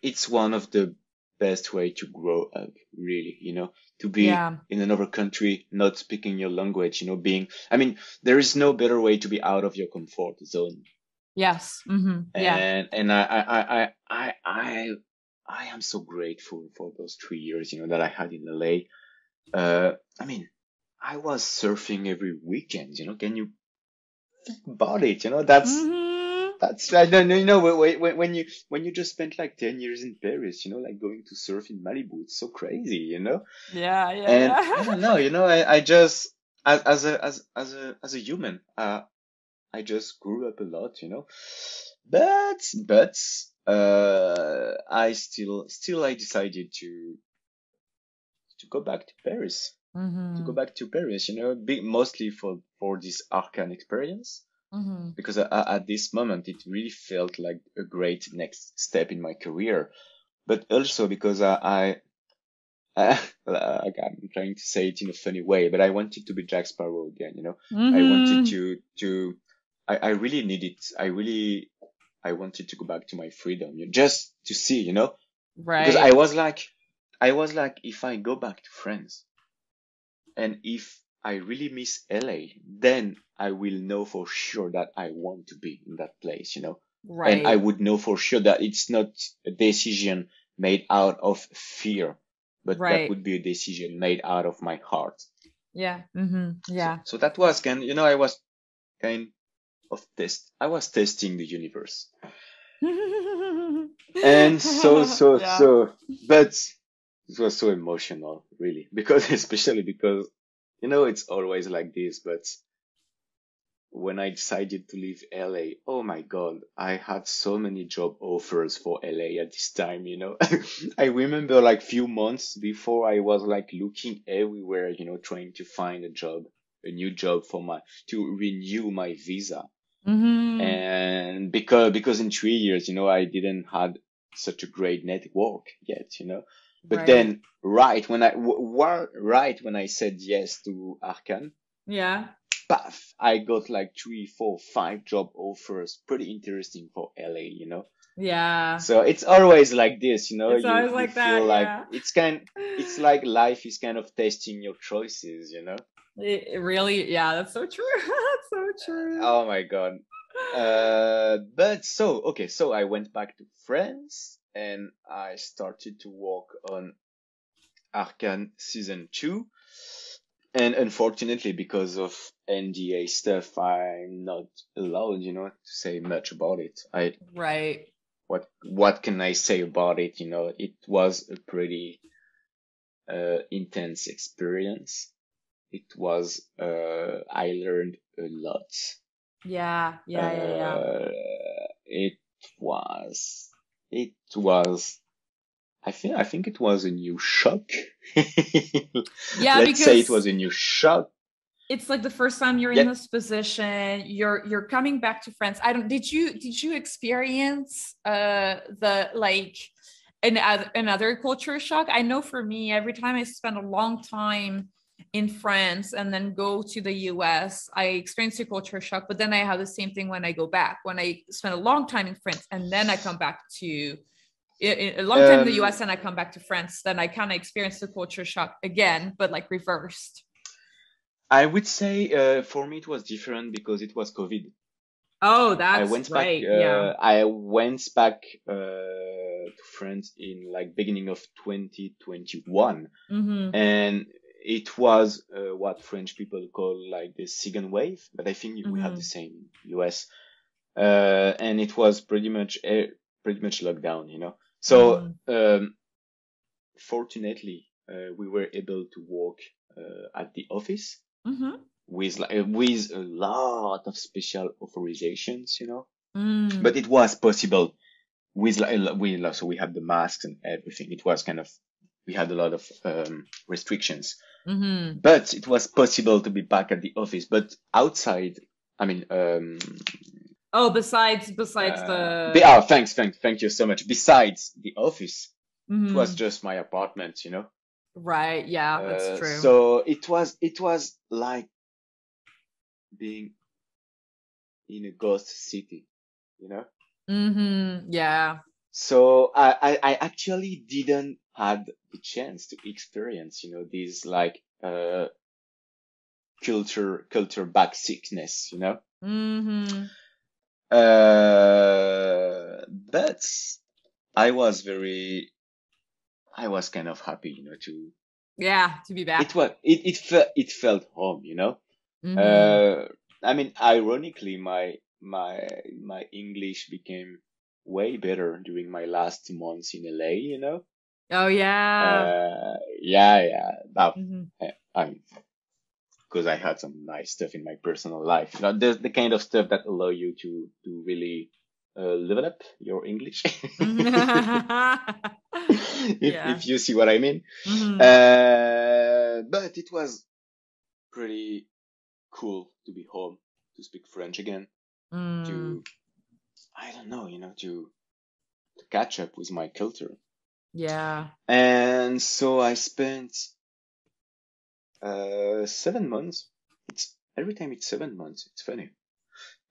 it's one of the best way to grow up, really, you know, to be in another country, not speaking your language, you know, there is no better way to be out of your comfort zone. Yes. And I am so grateful for those 3 years, you know, that I had in LA. I was surfing every weekend, you know. Can you think about it? You know, that's I don't know, you know, when you just spent like 10 years in Paris, you know, like going to surf in Malibu, it's so crazy, you know. And I don't know, you know, I just as a human, I just grew up a lot, you know. But I decided to go back to Paris. To go Mm-hmm. back to Paris, mostly for this Arcane experience. Mm-hmm. Because at this moment it really felt like a great next step in my career, but also because I'm trying to say it in a funny way, but I wanted to be Jack Sparrow again. I wanted Mm-hmm. I really needed, I wanted to go back to my freedom, just to see, because Right. I was like, if I go back to France and if I really miss LA, then I will know for sure that I want to be in that place, and I Right. would know for sure that it's not a decision made out of fear, but that Right. would be a decision made out of my heart. Yeah. Mm-hmm. So, Yeah. so that was I was kind of I was testing the universe. And Yeah. but it was so emotional, really, especially because, it's always like this, but when I decided to leave LA, oh my God, I had so many job offers for LA at this time, I remember like few months before I was like looking everywhere, trying to find a new job to renew my visa. Mm-hmm. And because in 3 years, I didn't had such a great network yet, but Right. then right when I said yes to Arcan, Yeah. paf, I got like 3, 4, 5 job offers, pretty interesting for LA, Yeah. So it's always like this, It's you always you like feel that. like Yeah. it's like life is kind of testing your choices, It really, yeah, that's so true. That's so true. Oh my God. But so I went back to France and I started to work on Arcane season 2. And unfortunately, because of NDA stuff, I'm not allowed, to say much about it. Right. What can I say about it? It was a pretty intense experience. I learned a lot. Yeah. Yeah. Yeah. Yeah. Uh, it was, it was, I think it was a new shock. Yeah, Let's say it because was a new shock. it's like the first time you're in Yet, this position. You're coming back to France. I don't. Did you experience the like another culture shock? I know for me, every time I spend a long time in France and then go to the US, I experience a culture shock. But then I have the same thing when I go back. When I spend a long time in France and then I come back to a long time in the US um, and I come back to France, then I kind of experience the culture shock again, but like reversed. I would say, for me it was different because it was COVID. Oh, I that's went back, right. Yeah. to France in like beginning of 2021, Mm-hmm. and it was what French people call like the second wave, but I think we have the Mm-hmm. same in US. And it was pretty much lockdown, So, Mm-hmm. fortunately, we were able to work at the office Mm-hmm. with a lot of special authorizations, Mm. but it was possible so we had the masks and everything. It was kind of, we had a lot of restrictions, Mm-hmm. but it was possible to be back at the office. But outside, I mean, Oh, besides the thank you so much. Besides the office, it was mm-hmm. just my apartment, Right. Yeah, that's true. So it was like being in a ghost city, you know. Mm-hmm. Yeah. So I actually didn't had the chance to experience, this like culture back sickness, Mm-hmm. But I was very, I was kind of happy, to, Yeah, to be back. it felt home, Mm-hmm. Uh, I mean, ironically, my English became way better during my last 2 months in LA, Oh yeah. Yeah, yeah. That, Mm-hmm. I'm because I had some nice stuff in my personal life. The kind of stuff that allow you to really level up your English. Yeah. If you see what I mean. Mm-hmm. But it was pretty cool to be home, to speak French again, to, I don't know, to catch up with my culture. Yeah. And so I spent 7 months. Every time it's 7 months. It's funny.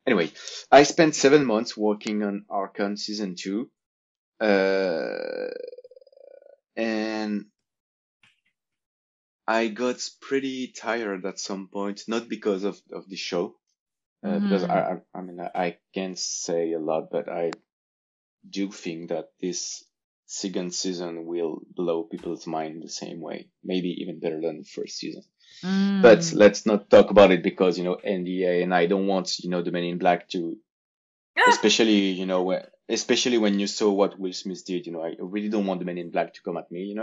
Anyway, I spent 7 months working on Arcane season 2. And I got pretty tired at some point, not because of the show, because I mean, I can't say a lot, but I do think that this second season will blow people's mind the same way, maybe even better than the first season. But let's not talk about it because, NDA, and I don't want, the Men in Black to, especially, especially when you saw what Will Smith did, I really don't want the Men in Black to come at me,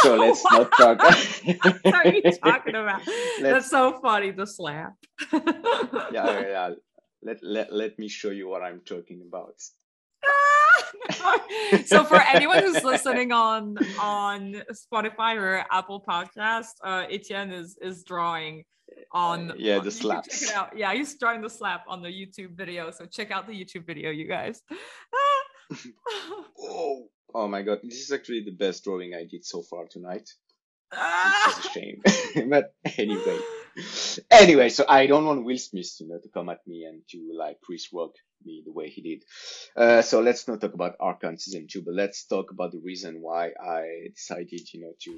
so let's not talk. What are you talking about? That's so funny, the slap. Yeah. Let me show you what I'm talking about. So for anyone who's listening on Spotify or Apple Podcast, Etienne is drawing on the slaps. Check it out. Yeah, he's drawing the slap on the YouTube video. So check out the YouTube video, you guys. Oh my god, this is actually the best drawing I did so far tonight. Which is a shame. But anyway, so I don't want Will Smith, to come at me and to like Chris Rock me the way he did. So let's not talk about Arcane season 2, but let's talk about the reason why I decided, to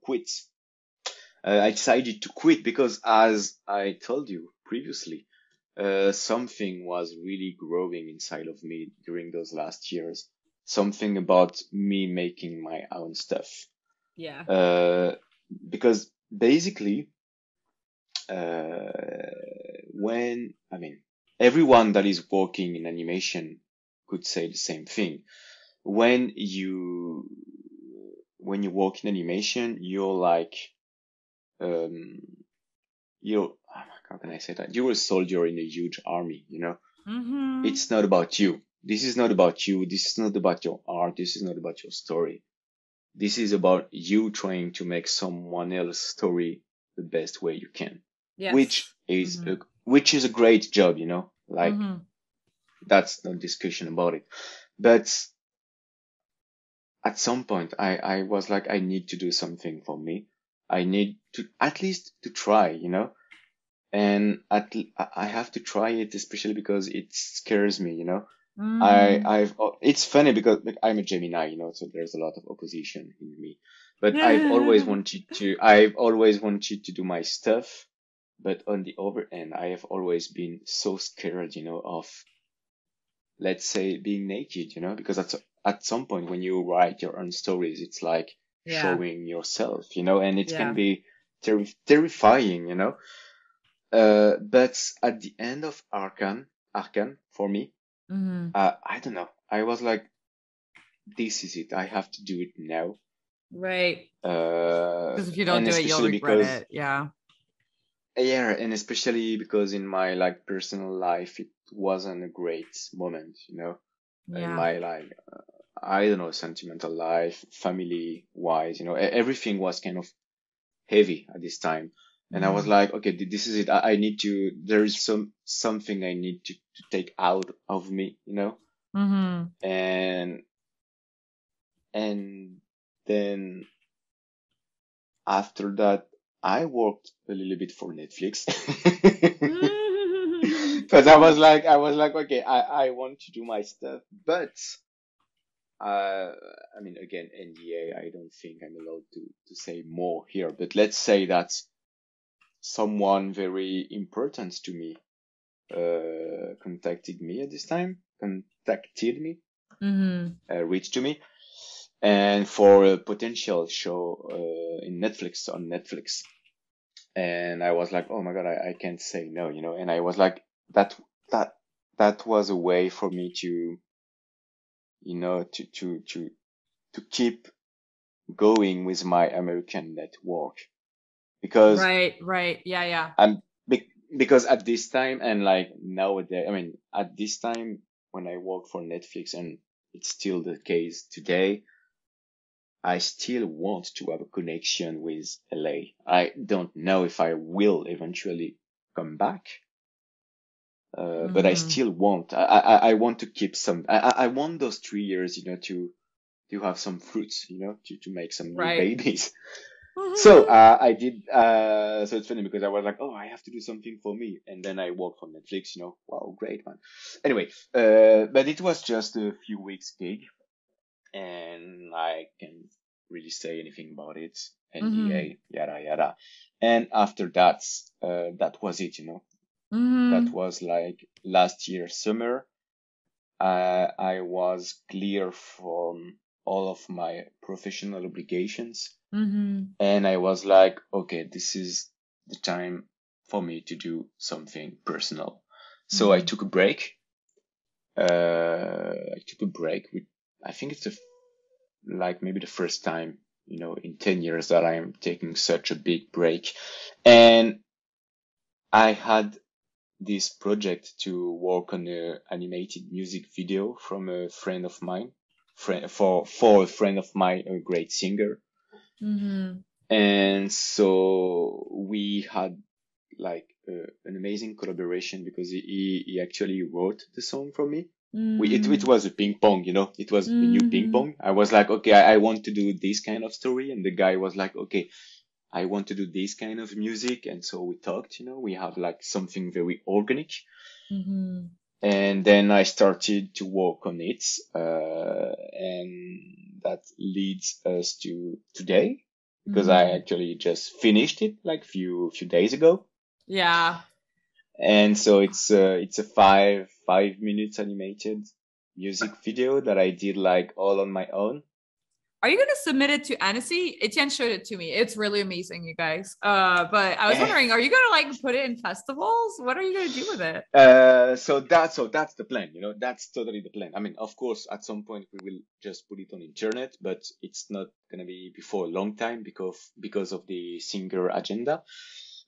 quit. I decided to quit because, as I told you previously, something was really growing inside of me during those last years. Something about me making my own stuff. Yeah. Because basically, everyone that is working in animation could say the same thing. When you work in animation, you're like, how can I say that? You're a soldier in a huge army, It's not about you. This is not about you. This is not about your art. This is not about your story. This is about you trying to make someone else's story the best way you can. Yes. Which is a great job, Like, that's no discussion about it. But at some point, I was like, I need to do something for me. I need to at least to try, And I have to try it, especially because it scares me, it's funny because I'm a Gemini, so there's a lot of opposition in me. But I've always wanted to do my stuff. But on the other end, I have always been so scared, of, let's say, being naked, because at some point when you write your own stories, it's like showing yourself, and it can be terrifying, But at the end of Arcane for me, I don't know. I was like, this is it. I have to do it now. Right. Because if you don't do it, you'll regret it. Yeah. Yeah, and especially because in my like personal life, it wasn't a great moment, in my like, I don't know, sentimental life, family wise, everything was kind of heavy at this time. And I was like, okay, this is it. I need to, there is something I need to take out of me, And then after that, I worked a little bit for Netflix. Because I was like, okay, I want to do my stuff, but again, NDA, I don't think I'm allowed to say more here, but let's say that someone very important to me contacted me at this time, reached to me, and for a potential show on Netflix. And I was like, oh my God, I can't say no, and I was like, that was a way for me to, to keep going with my American network. Because right. Yeah. because at this time and like nowadays, I mean, at this time when I work for Netflix, and it's still the case today, I still want to have a connection with LA. I don't know if I will eventually come back, but I still want. I want to keep some. I want those 3 years, to have some fruits, to make some new babies. So I did. So it's funny because I was like, oh, I have to do something for me, and then I worked for Netflix. Wow, great man. Anyway, but it was just a few weeks gig, and I can really say anything about it. NDA, yada yada. And after that, that was it. That was like last year summer. I was clear from all of my professional obligations. And I was like, okay, this is the time for me to do something personal. So I took a break. I think it's maybe the first time, in 10 years that I am taking such a big break. And I had this project to work on an animated music video from a friend of mine, for a friend of mine, a great singer. And so we had like an amazing collaboration because he actually wrote the song for me. It was a ping pong, it was a new ping pong. I was like, okay, I want to do this kind of story. And the guy was like, okay, I want to do this kind of music. And so we talked, we have like something very organic. And then I started to work on it. And that leads us to today, because I actually just finished it like few days ago. Yeah. And so it's a 5 minutes animated music video that I did like all on my own. Are you going to submit it to Annecy? Etienne showed it to me. It's really amazing, you guys. But I was wondering, are you going to like put it in festivals? What are you going to do with it? So that's the plan, that's totally the plan. I mean, of course, at some point we will just put it on internet, but it's not going to be before a long time because of the singer agenda.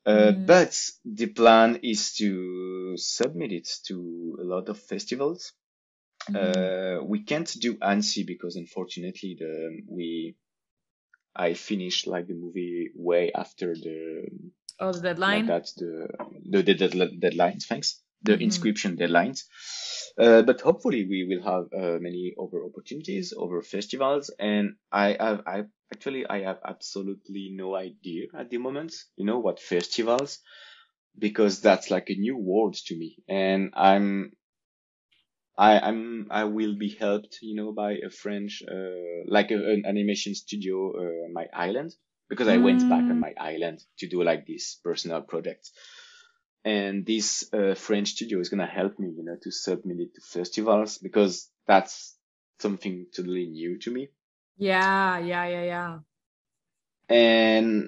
But the plan is to submit it to a lot of festivals. We can't do Annecy because unfortunately I finished like the movie way after the deadline. Like that's the deadlines. Thanks, the inscription deadlines. But hopefully we will have many other opportunities, other festivals, and I have absolutely no idea at the moment, what festivals, because that's like a new world to me, and I will be helped, by a French, like an animation studio, on my island, because I went back on my island to do like this personal project. And this French studio is going to help me, to submit it to festivals, because that's something totally new to me. Yeah. And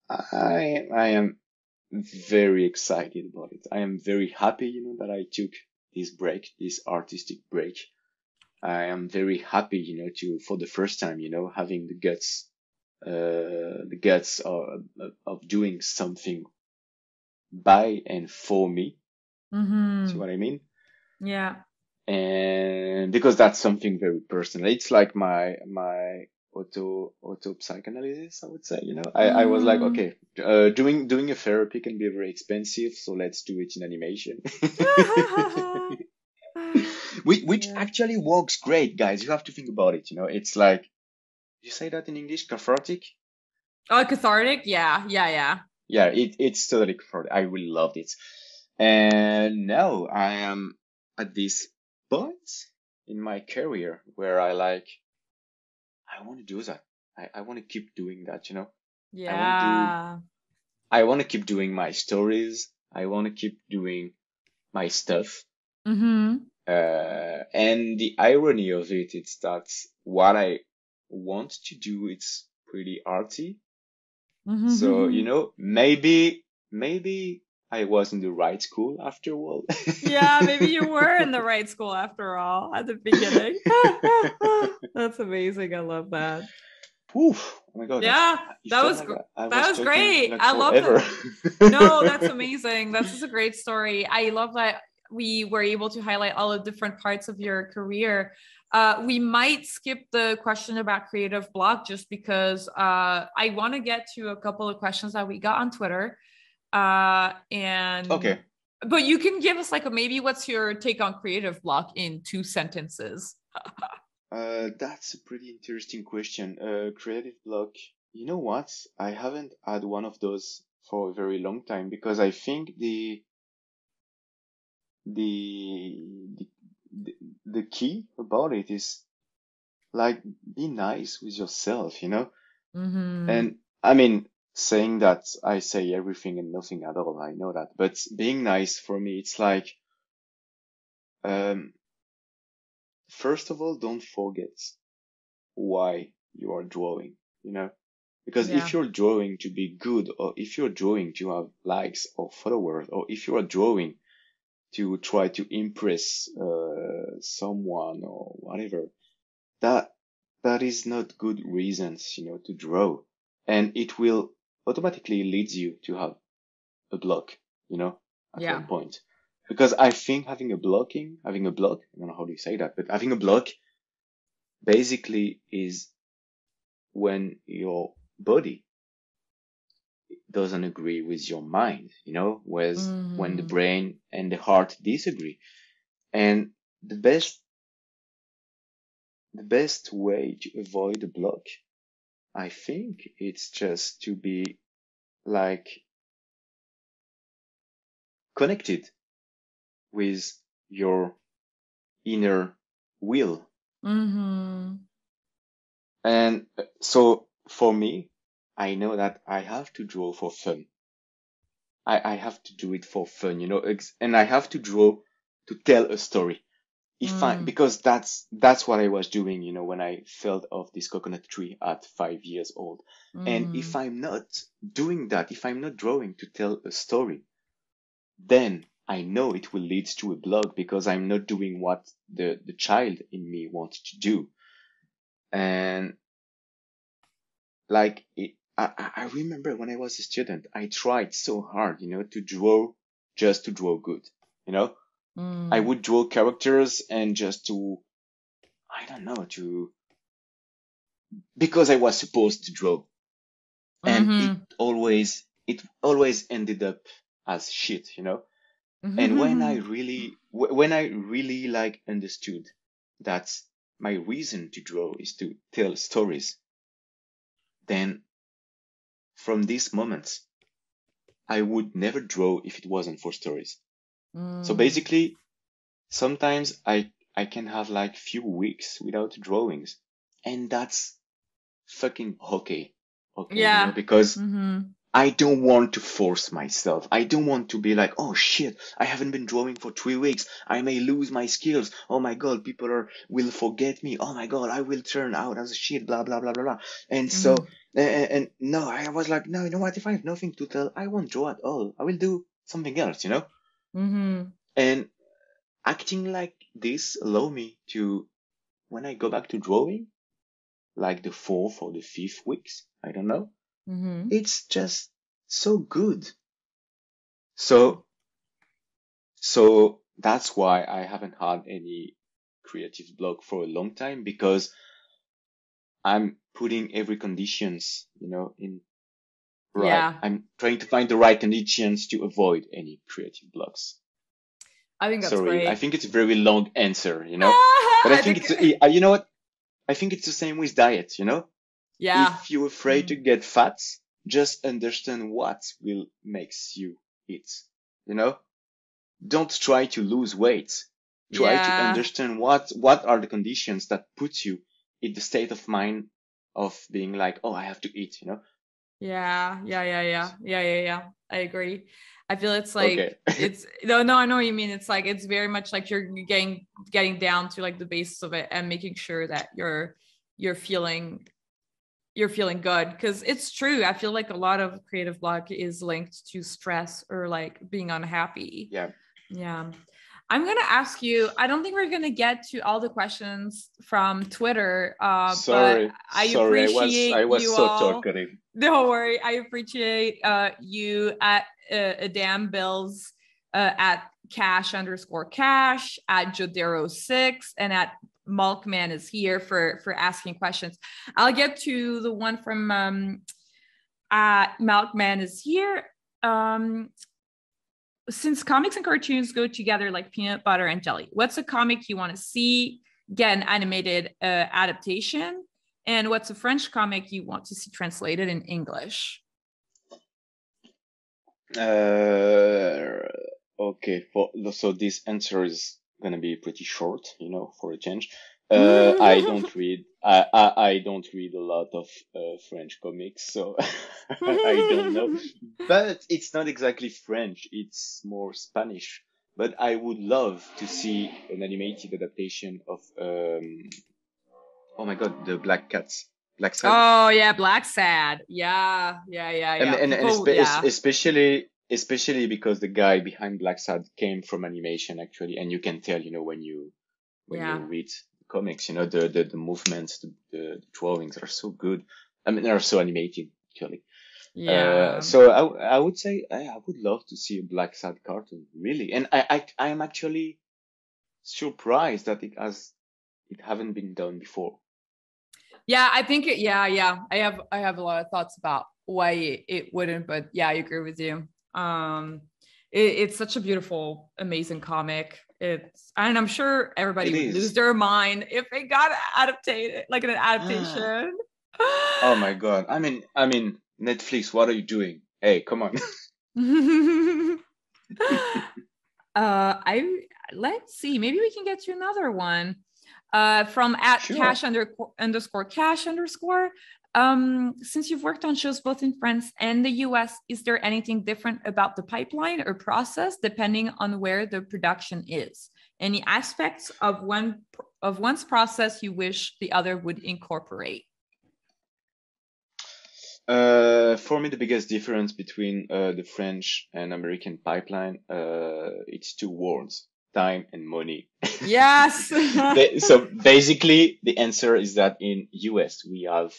I am very excited about it. I am very happy, that I took this artistic break. I am very happy, for the first time, having the guts of doing something by and for me. See what I mean? Yeah. And because that's something very personal. It's like my auto psychoanalysis, I would say. I was like, okay, doing a therapy can be very expensive, so let's do it in animation. Which actually works great, guys. You have to think about it. It's like, you say that in English, cathartic. Oh, cathartic. Yeah. Yeah, it's totally cathartic. I really loved it. And now I am at this point in my career where I want to do that. I want to keep doing that, Yeah. I want to keep doing my stories. I want to keep doing my stuff. And the irony of it is that what I want to do, it's pretty arty. So, maybe I was in the right school after all. Yeah, maybe you were in the right school after all at the beginning. That's amazing. I love that. Oof, oh my God. Yeah, It that felt was like I that was was talking great. like I love forever. that. No, that's amazing. This is a great story. I love that we were able to highlight all the different parts of your career. We might skip the question about creative block just because I want to get to a couple of questions that we got on Twitter. And Okay. But you can give us like maybe what's your take on creative block in 2 sentences? That's a pretty interesting question. Creative block. You know what? I haven't had one of those for a very long time because I think the the the key about it is like be nice with yourself, you know? Mm-hmm. And I mean, saying that I say everything and nothing at all, I know that. But being nice for me, it's like, um, first of all, don't forget why you are drawing, you know? Because Yeah. if you're drawing to be good, or if you're drawing to have likes or followers, or if you are drawing to try to impress someone or whatever, that that is not good reasons, you know, to draw, and it will automatically leads you to have a block, you know, at Yeah. one point. Because I think having a block, I don't know how do you say that, but having a block basically is when your body doesn't agree with your mind, you know, with when the Mm-hmm. brain and the heart disagree. And the best way to avoid a block, I think it's just to be like connected with your inner will. Mm-hmm. And so for me, I know that I have to draw for fun. I have to do it for fun, you know, and I have to draw to tell a story. Because that's what I was doing, you know, when I fell off this coconut tree at 5 years old. And Mm-hmm. if I'm not doing that, if I'm not drawing to tell a story, then I know it will lead to a blog because I'm not doing what the child in me wants to do. And like I remember when I was a student, I tried so hard, you know, to draw just to draw good, you know. I would draw characters and just to, I don't know, to, because I was supposed to draw, and Mm-hmm. it always ended up as shit, you know. And Mm-hmm. when I really like understood that my reason to draw is to tell stories, then from these moments, I would never draw if it wasn't for stories. So basically, sometimes I can have like few weeks without drawings, and that's fucking okay. Okay, you know, Yeah. because Mm-hmm. I don't want to force myself. I don't want to be like, oh shit, I haven't been drawing for 3 weeks. I may lose my skills. Oh my God, will forget me. Oh my God, I will turn out as a shit, blah, blah, blah, blah, blah. And Mm-hmm. so, and no, I was like, no, you know what? If I have nothing to tell, I won't draw at all. I will do something else, you know? Mm-hmm. And acting like this allow me to, when I go back to drawing, like the 4th or the 5th weeks, I don't know, Mm-hmm. it's just so good. So, so that's why I haven't had any creative block for a long time, because I'm putting every conditions, you know, in right. Yeah. I'm trying to find the right conditions to avoid any creative blocks. I think that's Sorry, I great. think it's a very long answer, you know, but I I think think, it's, you know what? I think it's the same with diet, you know? yeah. If you're afraid to Mm. get fat, just understand what will makes you eat, you know? Don't try to lose weight. Try to Yeah. understand what are the conditions that put you in the state of mind of being like, oh, I have to eat, you know? Yeah. Yeah. Yeah. Yeah. Yeah. Yeah. Yeah. I agree. I feel it's like Okay. it's no, I know what you mean. It's like it's very much like you're getting down to like the basis of it and making sure that you're feeling you're feeling good, because it's true. I feel like a lot of creative block is linked to stress or like being unhappy. Yeah. Yeah. I'm going to ask you, I don't think we're going to get to all the questions from Twitter, but I appreciate I was you so all. talkative. Don't worry. I appreciate you at Adam Bills, at cash_cash, at Jodero6, and at Malkman is here for asking questions. I'll get to the one from Malkman is here. Since comics and cartoons go together like peanut butter and jelly, what's a comic you want to see get an animated adaptation? And what's a French comic you want to see translated in English? Okay, so this answer is gonna be pretty short, for a change. I don't read a lot of French comics, so I don't know. But it's not exactly French, it's more Spanish. But I would love to see an animated adaptation of oh my God, the Black Cats. Black Sad. Oh yeah, Black Sad. Yeah. Especially because the guy behind Black Sad came from animation actually, and you can tell, when you read comics, the movements, the drawings are so good. I mean, they're so animated actually. Yeah. So I would say I would love to see a Black Sad cartoon, really, and I am actually surprised that it haven't been done before. Yeah, I think I have a lot of thoughts about why it wouldn't, but yeah, I agree with you. It's such a beautiful, amazing comic. And I'm sure everybody would lose their mind if it got adapted, like an adaptation. Oh my God. I mean, Netflix, what are you doing? Hey, come on. Let's see, maybe we can get to another one. From at cash_cash_. Since you've worked on shows both in France and the US, is there anything different about the pipeline or process depending on where the production is? Any aspects of one's process you wish the other would incorporate? For me, the biggest difference between the French and American pipeline, it's two words: time and money. Yes. So basically, the answer is that in US we have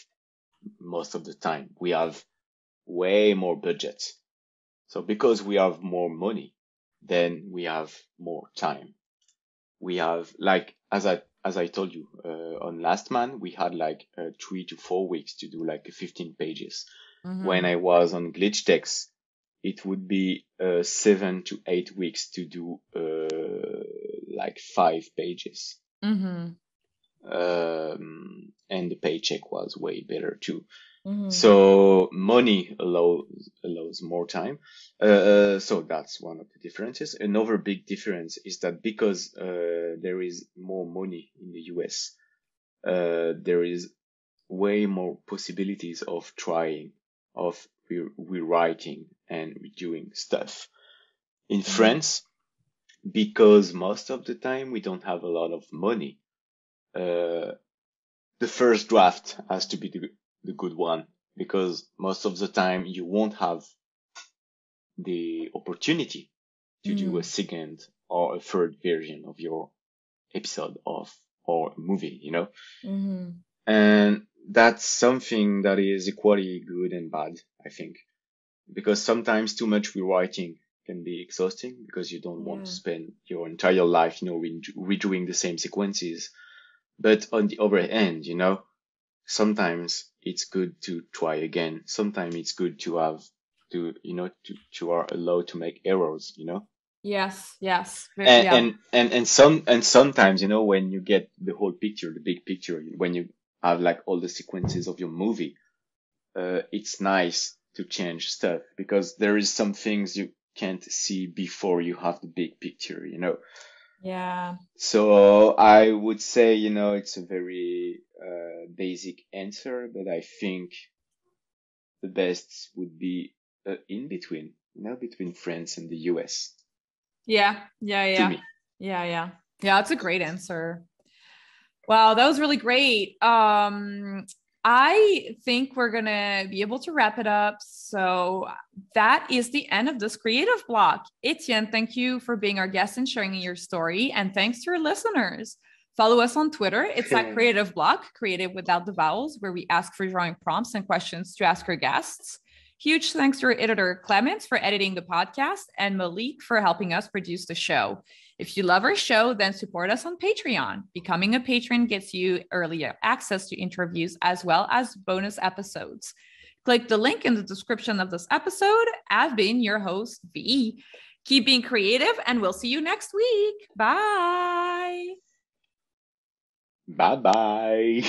most of the time we have way more budgets. So because we have more money, then we have more time. We have, like, as I told you, on Lastman, we had like 3 to 4 weeks to do like 15 pages. Mm-hmm. When I was on Glitchtex, it would be 7 to 8 weeks to do like 5 pages. Mm-hmm. And the paycheck was way better too. Mm-hmm. So money allows more time. So that's one of the differences. Another big difference is that because there is more money in the US, there is way more possibilities of trying, of rewriting and redoing stuff. In France, because most of the time we don't have a lot of money, the first draft has to be the good one, because most of the time you won't have the opportunity to do a second or a third version of your episode or movie, Mm-hmm. And that's something that is equally good and bad, I think, because sometimes too much rewriting can be exhausting because you don't want to spend your entire life, redoing the same sequences. But on the other hand, sometimes it's good to try again. Sometimes it's good to have to are allowed to make errors, Yes. And sometimes, when you get the whole picture, the big picture, when you have like all the sequences of your movie, it's nice to change stuff because there is some things you can't see before you have the big picture, Yeah. So I would say, it's a very basic answer, but I think the best would be in between, between France and the US. Yeah. To me. Yeah, that's a great answer. Wow, that was really great. I think we're going to be able to wrap it up. So that is the end of this creative block. Etienne, thank you for being our guest and sharing your story. And thanks to our listeners. Follow us on Twitter. It's at Creative Block, creative without the vowels, where we ask for drawing prompts and questions to ask our guests. Huge thanks to our editor, Clemens, for editing the podcast, and Malik for helping us produce the show. If you love our show, then support us on Patreon. Becoming a patron gets you early access to interviews as well as bonus episodes. Click the link in the description of this episode. I've been your host, V. Keep being creative, and we'll see you next week. Bye. Bye-bye.